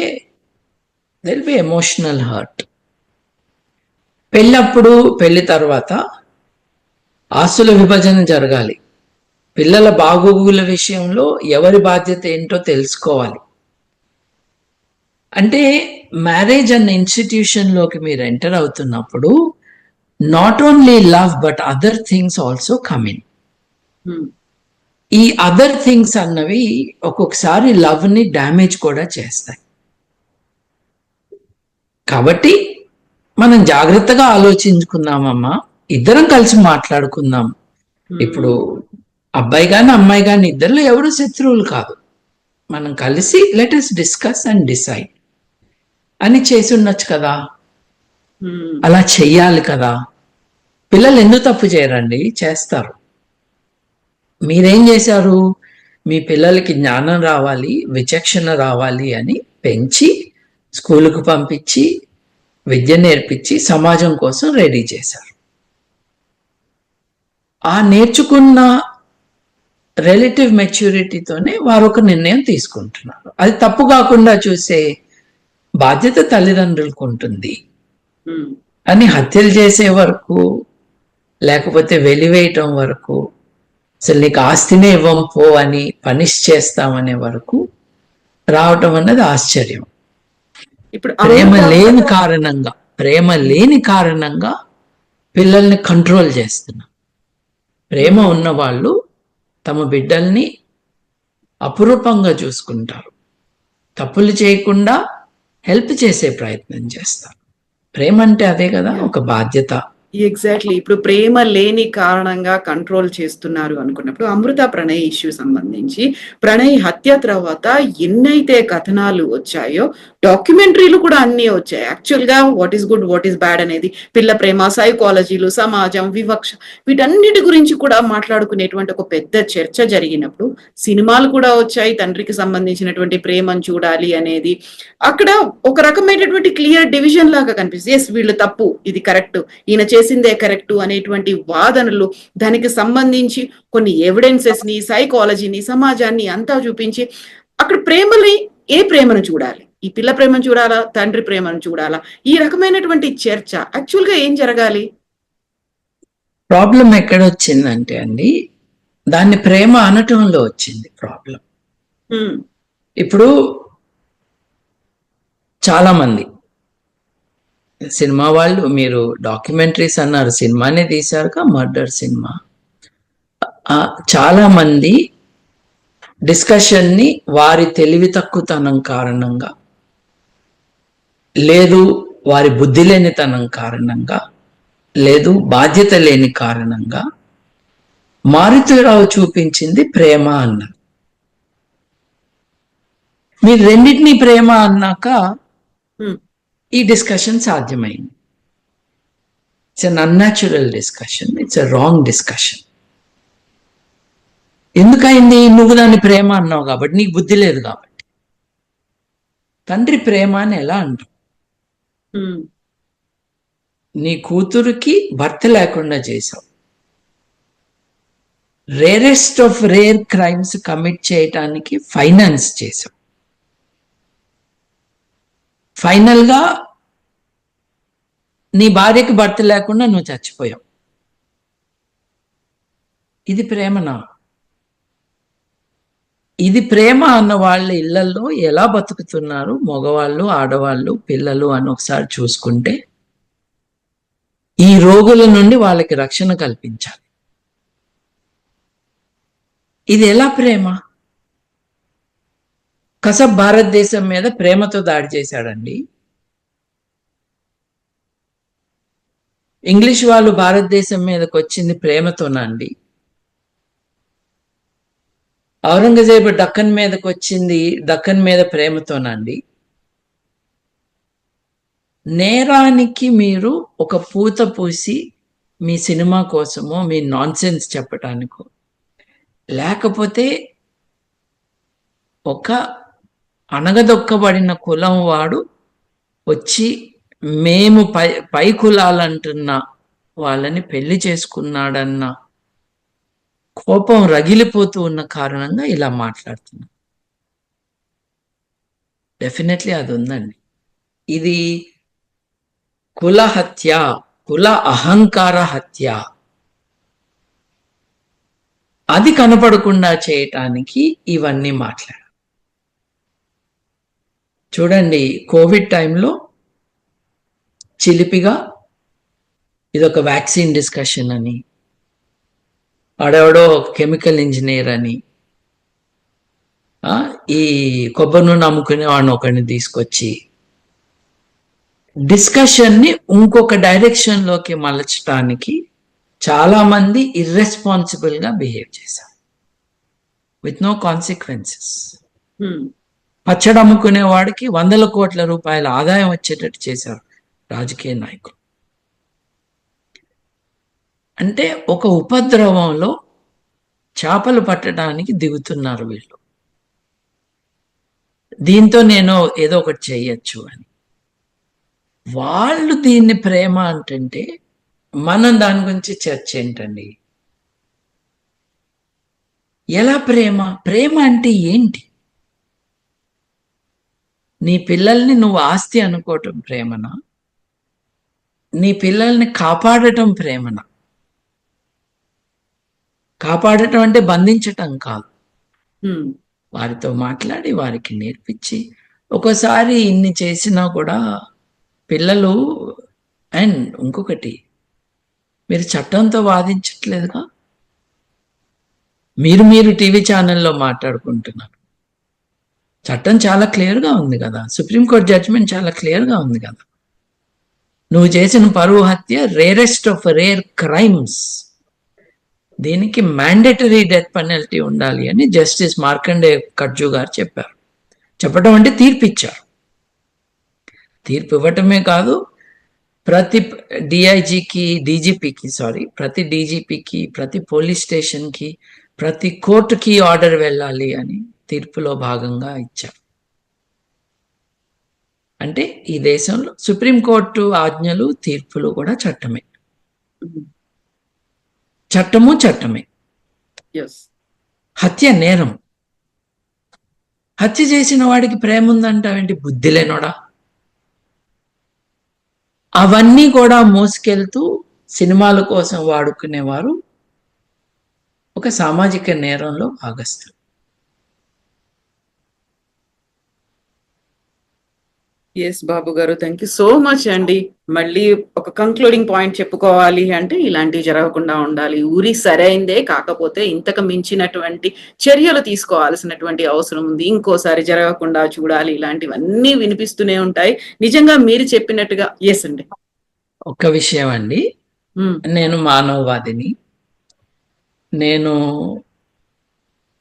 there will be emotional hurt. పెళ్ళప్పుడు, పెళ్లి తర్వాత ఆస్తుల విభజన జరగాలి, పిల్లల బాగోగుల విషయంలో ఎవరి బాధ్యత ఏంటో తెలుసుకోవాలి. అంటే మ్యారేజ్ అన్న ఇన్స్టిట్యూషన్ లోకి మీరు ఎంటర్ అవుతున్నప్పుడు not only love but other things also come in. ఈ అదర్ థింగ్స్ అన్నవి ఒక్కొక్కసారి లవ్ ని డ్యామేజ్ కూడా చేస్తాయి. కాబట్టి మనం జాగ్రత్తగా ఆలోచించుకుందామమ్మా, ఇద్దరం కలిసి మాట్లాడుకుందాం. ఇప్పుడు అబ్బాయి గాని అమ్మాయి గాని ఇద్దరు ఎవరు శత్రువులు కాదు, మనం కలిసి let us discuss and decide అని చేసి ఉండొచ్చు కదా, అలా చెయ్యాలి కదా. పిల్లలు ఎందుకు తప్పు చేయరండి, చేస్తారు. మీరేం చేశారు, మీ పిల్లలకి జ్ఞానం రావాలి, విచక్షణ రావాలి అని పెంచి స్కూలుకు పంపించి విద్య నేర్పించి సమాజం కోసం రెడీ చేశారు. ఆ నేర్చుకున్న రిలేటివ్ మెచ్యూరిటీతోనే వారు ఒక నిర్ణయం తీసుకుంటున్నారు. అది తప్పు కాకుండా చూసే బాధ్యత తల్లిదండ్రులకు ఉంటుంది. అని హత్యలు చేసే వరకు, లేకపోతే వెలివేయటం వరకు, అసలు నీకు ఆస్తినే ఇవ్వం పో అని పనిష్ చేస్తామనే వరకు రావటం అన్నది ఆశ్చర్యం. ఇప్పుడు ప్రేమ లేని కారణంగా పిల్లల్ని కంట్రోల్ చేస్తున్నాం. ప్రేమ ఉన్న వాళ్ళు తమ బిడ్డల్ని అపురూపంగా చూసుకుంటారు, తప్పులు చేయకుండా హెల్ప్ చేసే ప్రయత్నం చేస్తారు. ప్రేమ అంటే అదే కదా, ఒక బాధ్యత. ఎగ్జాక్ట్లీ. ఇప్పుడు ప్రేమ లేని కారణంగా కంట్రోల్ చేస్తున్నారు అనుకున్నప్పుడు అమృత ప్రణయ్ ఇష్యూ సంబంధించి ప్రణయ్ హత్య తర్వాత ఎన్నైతే కథనాలు వచ్చాయో, డాక్యుమెంటరీలు కూడా అన్నీ వచ్చాయి. యాక్చువల్ గా what is good, what is bad అనేది, పిల్ల ప్రేమ, సైకాలజీలు, సమాజం, వివక్ష, వీటన్నిటి గురించి కూడా మాట్లాడుకునేటువంటి ఒక పెద్ద చర్చ జరిగినప్పుడు సినిమాలు కూడా వచ్చాయి. తండ్రికి సంబంధించినటువంటి ప్రేమను చూడాలి అనేది అక్కడ ఒక రకమైనటువంటి క్లియర్ డివిజన్ లాగా కనిపిస్తుంది. ఎస్, వీళ్ళు తప్పు, ఇది కరెక్ట్, ఈయన చేసిందే కరెక్ట్ అనేటువంటి వాదనలు, దానికి సంబంధించి కొన్ని ఎవిడెన్సెస్ ని, సైకాలజీని, సమాజాన్ని అంతా చూపించి అక్కడ ప్రేమని, ఏ ప్రేమను చూడాలి, ఈ పిల్ల ప్రేమను చూడాలా, తండ్రి ప్రేమను చూడాలా, ఈ రకమైనటువంటి చర్చ యాక్చువల్ గా ఏం జరగాలి? ప్రాబ్లం ఎక్కడ వచ్చిందంటే అండి, దాన్ని ప్రేమ అనటంలో వచ్చింది ప్రాబ్లం. ఇప్పుడు చాలా మంది సినిమా వాళ్ళు, మీరు డాక్యుమెంటరీస్ అన్నారు, సినిమానే తీశారుగా, మర్డర్ సినిమా, చాలా మంది డిస్కషన్ ని వారి తెలివి తక్కువతనం కారణంగా లేదు వారి బుద్ధి లేనితనం కారణంగా, లేదు బాధ్యత లేని కారణంగా మారుతిరావు చూపించింది ప్రేమ అన్నారు. మీరు రెండింటినీ ప్రేమ అన్నాక ఈ డిస్కషన్ సాధ్యమైంది. It's un unnatural discussion, it's a wrong discussion. ఎందుకైంది? నువ్వు దాన్ని ప్రేమ అన్నావు కాబట్టి, నీకు బుద్ధి లేదు కాబట్టి. తండ్రి ప్రేమ అని ఎలా అంటావు? నీ కూతురికి భర్త లేకుండా చేశావు, rarest of rare crimes commit చేయటానికి ఫైనాన్స్ చేశావు, ఫైనల్ గా నీ భార్యకి భర్త లేకుండా నువ్వు చచ్చిపోయావు. ఇది ప్రేమనా? ఇది ప్రేమ అన్న వాళ్ళ ఇళ్లలో ఎలా బతుకుతున్నారు మగవాళ్ళు, ఆడవాళ్ళు, పిల్లలు అని ఒకసారి చూసుకుంటే ఈ రోగుల నుండి వాళ్ళకి రక్షణ కల్పించాలి. ఇది ఎలా ప్రేమ? కసబ్ భారతదేశం మీద ప్రేమతో దాడి చేశాడండి. ఇంగ్లీష్ వాళ్ళు భారతదేశం మీదకి వచ్చింది ప్రేమతోనండి. ఔరంగజేబు దక్కన్ మీదకి వచ్చింది దక్కన్ మీద ప్రేమతోనండి. నేరానికి మీరు ఒక పూత పూసి మీ సినిమా కోసమో మీ నాన్సెన్స్ చెప్పటానికో, లేకపోతే ఒక అణగదొక్కబడిన కులం వాడు వచ్చి మేము పై కులాలంటున్న వాళ్ళని పెళ్లి చేసుకున్నాడన్న కోపం రగిలిపోతూ ఉన్న కారణంగా ఇలా మాట్లాడుతున్నా. డెఫినెట్లీ అది ఉందండి. ఇది కుల హత్య, కుల అహంకార హత్య. అది కనపడకుండా చేయటానికి ఇవన్నీ మాట్లాడారు. చూడండి, కోవిడ్ టైంలో చిలిపిగా ఇదొక వ్యాక్సిన్ డిస్కషన్ అని, ఆడెవడో కెమికల్ ఇంజనీర్ అని, ఈ కొబ్బరి నూనె అమ్ముకునే వాడిని ఒకరిని తీసుకొచ్చి డిస్కషన్ని ఇంకొక డైరెక్షన్లోకి మలచడానికి చాలా మంది ఇర్రెస్పాన్సిబుల్ గా బిహేవ్ చేశారు విత్ నో కాన్సిక్వెన్సెస్. పచ్చడి అమ్ముకునే వాడికి 100 కోట్ల రూపాయల ఆదాయం వచ్చేటట్టు చేశారు రాజకీయ నాయకులు. అంటే ఒక ఉపద్రవంలో చేపలు పట్టడానికి దిగుతున్నారు వీళ్ళు. దీంతో నేను ఏదో ఒకటి చేయొచ్చు అని. వాళ్ళు దీన్ని ప్రేమ అంటుంటే మనం దాని గురించి చర్చ ఏంటండి? ఎలా ప్రేమ? ప్రేమ అంటే ఏంటి? నీ పిల్లల్ని నువ్వు ఆస్తి అనుకోవటం ప్రేమనా? నీ పిల్లల్ని కాపాడటం ప్రేమనా? కాపాడటం అంటే బంధించటం కాదు. వారితో మాట్లాడి వారికి నేర్పించి, ఒక్కోసారి ఇన్ని చేసినా కూడా పిల్లలు. అండ్ ఇంకొకటి, మీరు చట్టంతో వాదించట్లేదుగా. మీరు టీవీ ఛానల్లో మాట్లాడుకుంటున్నారు. చట్టం చాలా క్లియర్గా ఉంది కదా, సుప్రీంకోర్టు జడ్జిమెంట్ చాలా క్లియర్గా ఉంది కదా. నువ్వు చేసిన పరువు హత్య రేరెస్ట్ ఆఫ్ రేర్ క్రైమ్స్, దీనికి మ్యాండేటరీ డెత్ పెనల్టీ ఉండాలి అని జస్టిస్ మార్కండే కట్జు గారు చెప్పారు. చెప్పడం అంటే తీర్పు ఇచ్చారు. తీర్పు ఇవ్వటమే కాదు, ప్రతి ప్రతి డీజీపీకి, ప్రతి పోలీస్ స్టేషన్కి, ప్రతి కోర్టుకి ఆర్డర్ వెళ్ళాలి అని తీర్పులో భాగంగా ఇచ్చారు. అంటే ఈ దేశంలో సుప్రీంకోర్టు ఆజ్ఞలు, తీర్పులు కూడా చట్టమే. చట్టమే. హత్య నేరం. హత్య చేసిన వాడికి ప్రేమ ఉందంటావేంటి? బుద్ధి లేనోడా? అవన్నీ కూడా మోసుకెళ్తూ సినిమాల కోసం వాడుకునేవారు ఒక సామాజిక నేరంలో భాగస్తులు. ఎస్ బాబు గారు, థ్యాంక్ యూ సో మచ్ అండి. మళ్ళీ ఒక కంక్లూడింగ్ పాయింట్ చెప్పుకోవాలి అంటే ఇలాంటివి జరగకుండా ఉండాలి. ఉరి సరైందే, కాకపోతే ఇంతకు మించినటువంటి చర్యలు తీసుకోవాల్సినటువంటి అవసరం ఉంది. ఇంకోసారి జరగకుండా చూడాలి. ఇలాంటివన్నీ వినిపిస్తూనే ఉంటాయి. నిజంగా మీరు చెప్పినట్టుగా ఎస్ అండి. ఒక విషయం అండి, ఉమ్, నేను మానవవాదిని. నేను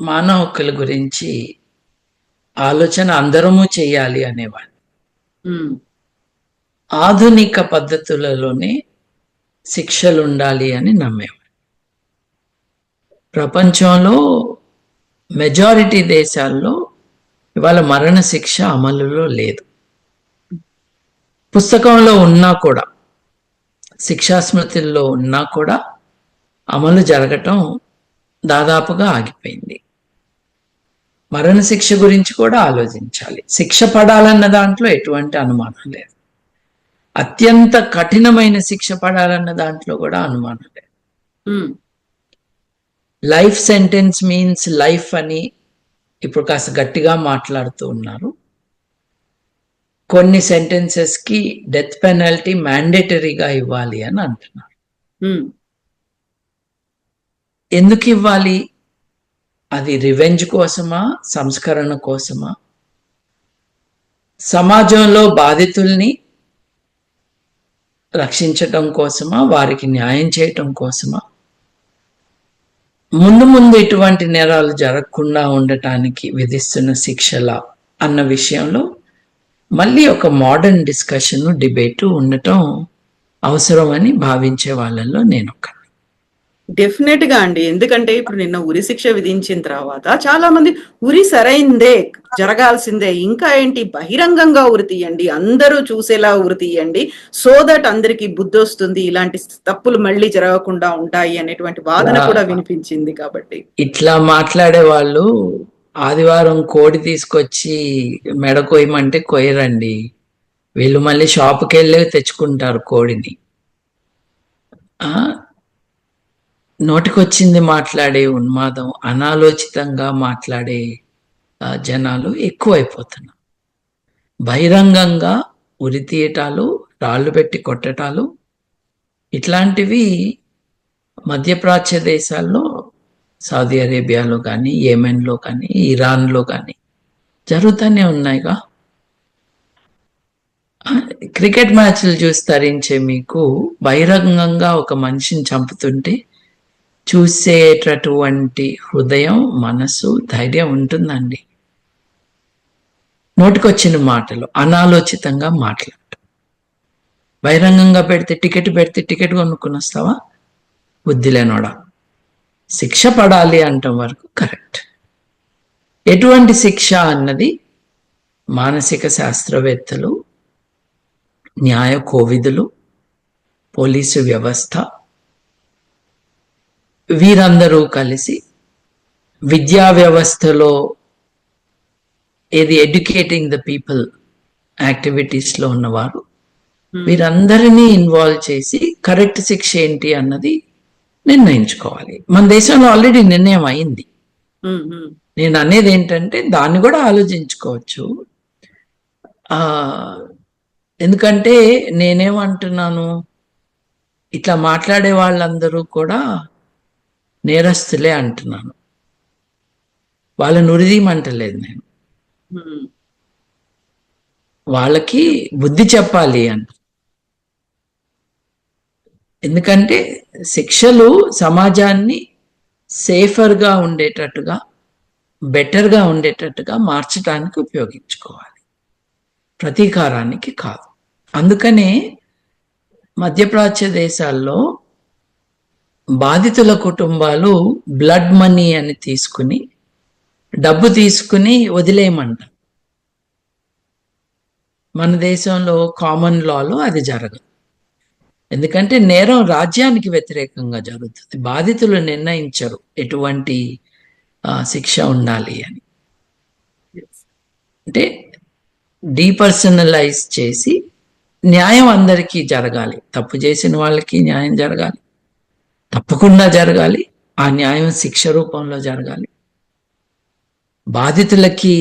మానవ హక్కుల గురించి ఆలోచన అందరము చేయాలి అనేవాడిని. ఉమ్, ఆధునిక పద్ధతులలోనే శిక్షలు ఉండాలి అని నమ్మేవాడిని. ప్రపంచంలో మెజారిటీ దేశాల్లో ఇవాళ మరణ శిక్ష అమలులో లేదు. పుస్తకంలో ఉన్నా కూడా, శిక్షా స్మృతుల్లో ఉన్నా కూడా అమలు జరగటం దాదాపుగా ఆగిపోయింది. మరణశిక్ష గురించి కూడా ఆలోచించాలి. శిక్ష పడాలన్న దాంట్లో ఎటువంటి అనుమానం లేదు. అత్యంత కఠినమైన శిక్ష పడాలన్న దాంట్లో కూడా అనుమానం లేదు. ఉమ్, లైఫ్ సెంటెన్స్ మీన్స్ లైఫ్ అని ఇప్పుడు కాస్త గట్టిగా మాట్లాడుతూ ఉన్నారు. కొన్ని సెంటెన్సెస్ కి డెత్ పెనల్టీ మ్యాండేటరీగా ఇవ్వాలి అని అంటున్నారు. ఉమ్, ఎందుకు ఇవ్వాలి? అది రివెంజ్ కోసమా, సంస్కరణ కోసమా, సమాజంలో బాధితుల్ని రక్షించటం కోసమా, వారికి న్యాయం చేయటం కోసమా, ముందు ముందు ఇటువంటి నేరాలు జరగకుండా ఉండటానికి విధిస్తున్న శిక్షల అన్న విషయంలో మళ్ళీ ఒక మోడర్న్ డిస్కషన్, డిబేటు ఉండటం అవసరం అని భావించే వాళ్ళల్లో నేను ఒక. డెఫినెట్ గా అండి. ఎందుకంటే ఇప్పుడు నిన్న ఉరి శిక్ష విధించిన తర్వాత చాలా మంది ఉరి సరైందే, జరగాల్సిందే, ఇంకా ఏంటి బహిరంగంగా ఉరి తీయండి, అందరూ చూసేలా ఉరి తీయండి, సో దట్ అందరికి బుద్ధి వస్తుంది, ఇలాంటి తప్పులు మళ్ళీ జరగకుండా ఉంటాయి అనేటువంటి వాదన కూడా వినిపించింది. కాబట్టి ఇట్లా మాట్లాడే వాళ్ళు ఆదివారం కోడి తీసుకొచ్చి మెడ కొయ్యమంటే కొయ్యరండి. వీళ్ళు మళ్ళీ షాపుకి వెళ్ళి తెచ్చుకుంటారు కోడిని. నోటికొచ్చింది మాట్లాడే ఉన్మాదం, అనాలోచితంగా మాట్లాడే జనాలు ఎక్కువైపోతున్నారు. బహిరంగంగా ఉరి తీయటాలు, రాళ్ళు పెట్టి కొట్టటాలు ఇట్లాంటివి మధ్యప్రాచ్య దేశాల్లో, సౌదీ అరేబియాలో కానీ, యెమెన్లో కానీ, ఇరాన్లో కానీ జరుగుతూనే ఉన్నాయిగా. క్రికెట్ మ్యాచ్లు చూసి తరించే మీకు బహిరంగంగా ఒక మనిషిని చంపుతుంటే చూసేటటువంటి హృదయం, మనసు, ధైర్యం ఉంటుందండి. నోటికొచ్చిన మాటలు అనాలోచితంగా మాట్లాడటం. బహిరంగంగా పెడితే టికెట్ కొనుక్కుని వస్తావా? బుద్ధి లేనోడా. శిక్ష పడాలి అంటాం వరకు కరెక్ట్. ఎటువంటి శిక్ష అన్నది మానసిక శాస్త్రవేత్తలు, న్యాయ కోవిదులు, పోలీసు వ్యవస్థ, వీరందరూ కలిసి విద్యా వ్యవస్థలో ఏది ఎడ్యుకేటింగ్ ద పీపుల్ యాక్టివిటీస్లో ఉన్నవారు వీరందరినీ ఇన్వాల్వ్ చేసి కరెక్ట్ శిక్ష ఏంటి అన్నది నిర్ణయించుకోవాలి. మన దేశంలో ఆల్రెడీ నిర్ణయం అయింది. నేను అనేది ఏంటంటే దాన్ని కూడా ఆలోచించుకోవచ్చు. ఎందుకంటే నేనేమంటున్నాను, ఇట్లా మాట్లాడే వాళ్ళందరూ కూడా నేరస్తులే అంటున్నాను. వాళ్ళని ఉరిదీయమంటలేదు నేను. వాళ్ళకి బుద్ధి చెప్పాలి అంట. ఎందుకంటే శిక్షలు సమాజాన్ని సేఫర్గా ఉండేటట్టుగా, బెటర్గా ఉండేటట్టుగా మార్చడానికి ఉపయోగించుకోవాలి, ప్రతీకారానికి కాదు. అందుకనే మధ్యప్రాచ్య దేశాల్లో బాధితుల కుటుంబాలు బ్లడ్ మనీ అని తీసుకుని, డబ్బు తీసుకుని వదిలేయమంట. మన దేశంలో కామన్ లాలో అది జరగదు. ఎందుకంటే నేరం రాజ్యానికి వ్యతిరేకంగా జరుగుతుంది. బాధితులు నిర్ణయించరు ఎటువంటి శిక్ష ఉండాలి అని. అంటే డీపర్సనలైజ్ చేసి న్యాయం అందరికీ జరగాలి. తప్పు చేసిన వాళ్ళకి న్యాయం జరగాలి, తప్పకుండా జరగాలి. ఆ న్యాయం శిక్ష రూపంలో జరగాలి. బాధితులకి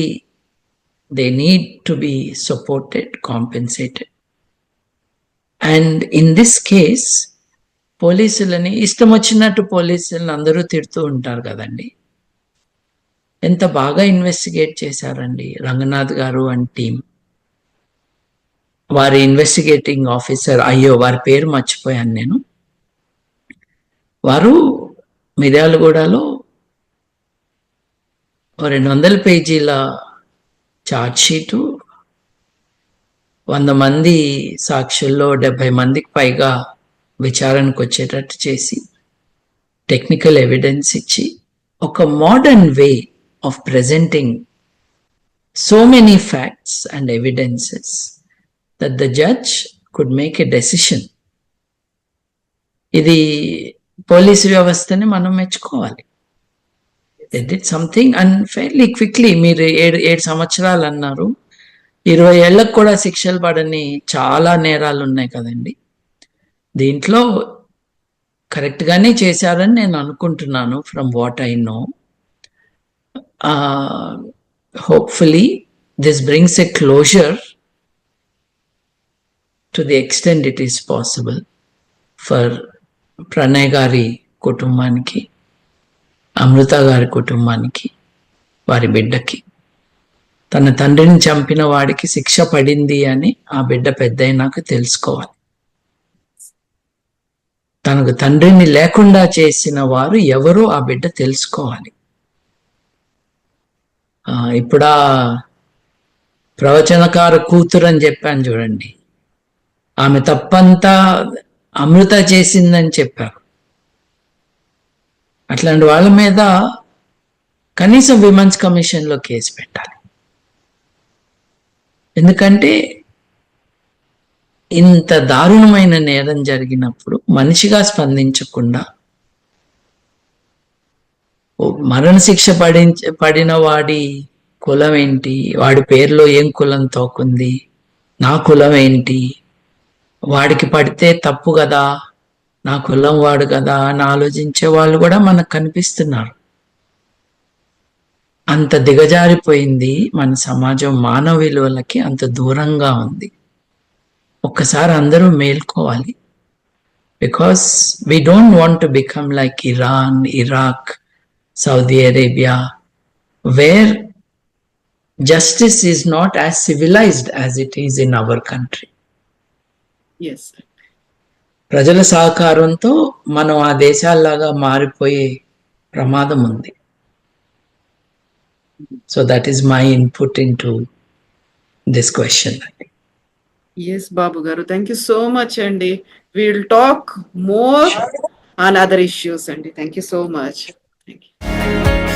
they need to be supported, compensated. And in this case, పోలీసులని ఇష్టం వచ్చినట్టు పోలీసులను అందరూ తిడుతూ ఉంటారు కదండి. ఎంత బాగా ఇన్వెస్టిగేట్ చేశారండి రంగనాథ్ గారు అండ్ టీం. వారి ఇన్వెస్టిగేటింగ్ ఆఫీసర్, అయ్యో వారి పేరు మర్చిపోయాను నేను, వారు మిర్యాలగూడలో 200 పేజీల ఛార్జ్ షీటు, 100 మంది సాక్షుల్లో 70 మందికి పైగా విచారణకు వచ్చేటట్టు చేసి టెక్నికల్ ఎవిడెన్స్ ఇచ్చి ఒక modern way of presenting so many facts and evidences that the judge could make a decision. ఇది పోలీసు వ్యవస్థని మనం మెచ్చుకోవాలి. They did something and fairly quickly. మీరు 7 సంవత్సరాలు అన్నారు, 20 ఏళ్లకు కూడా శిక్షలు పడని చాలా నేరాలు ఉన్నాయి కదండి. దీంట్లో కరెక్ట్ గానే చేశారని నేను అనుకుంటున్నాను from what I know. Hopefully this brings a closure to the extent it is possible for Pranay గారి కుటుంబానికి, అమృత గారి కుటుంబానికి, వారి బిడ్డకి. తన తండ్రిని చంపిన వాడికి శిక్ష పడింది అని ఆ బిడ్డ పెద్దయినాక తెలుసుకోవాలి. తనకు తండ్రిని లేకుండా చేసిన వారు ఎవరో ఆ బిడ్డ తెలుసుకోవాలి. ఇప్పుడా ప్రవచనకార కూతురు అని చెప్పాను చూడండి, ఆమె తప్పంతా అమృత చేసిందని చెప్పారు. అట్లాంటి వాళ్ళ మీద కనీసం విమెన్స్ కమిషన్లో కేసు పెట్టాలి. ఎందుకంటే ఇంత దారుణమైన నేరం జరిగినప్పుడు మనిషిగా స్పందించకుండా, మరణశిక్ష పడిన వాడి కులం ఏంటి, వాడి పేరులో ఏం కులం తోకుంది, నా కులం ఏంటి, వాడికి పడితే తప్పు కదా, నా కులం వాడు కదా అని ఆలోచించే వాళ్ళు కూడా మనకు కనిపిస్తున్నారు. అంత దిగజారిపోయింది మన సమాజం, మానవ విలువలకి అంత దూరంగా ఉంది. ఒక్కసారి అందరూ మేల్కోవాలి. Because we don't want to become like Iran, Iraq, Saudi Arabia, where justice is not as civilized as it is in our country. Yes. ప్రజల సహకారంతో మనం ఆ దేశాల్లాగా మారిపోయే ప్రమాదం ఉంది. So that is my input into this question. Yes, Babu garu, thank you so much andi. We will talk more on other issues andi. Thank you so much. Thank you.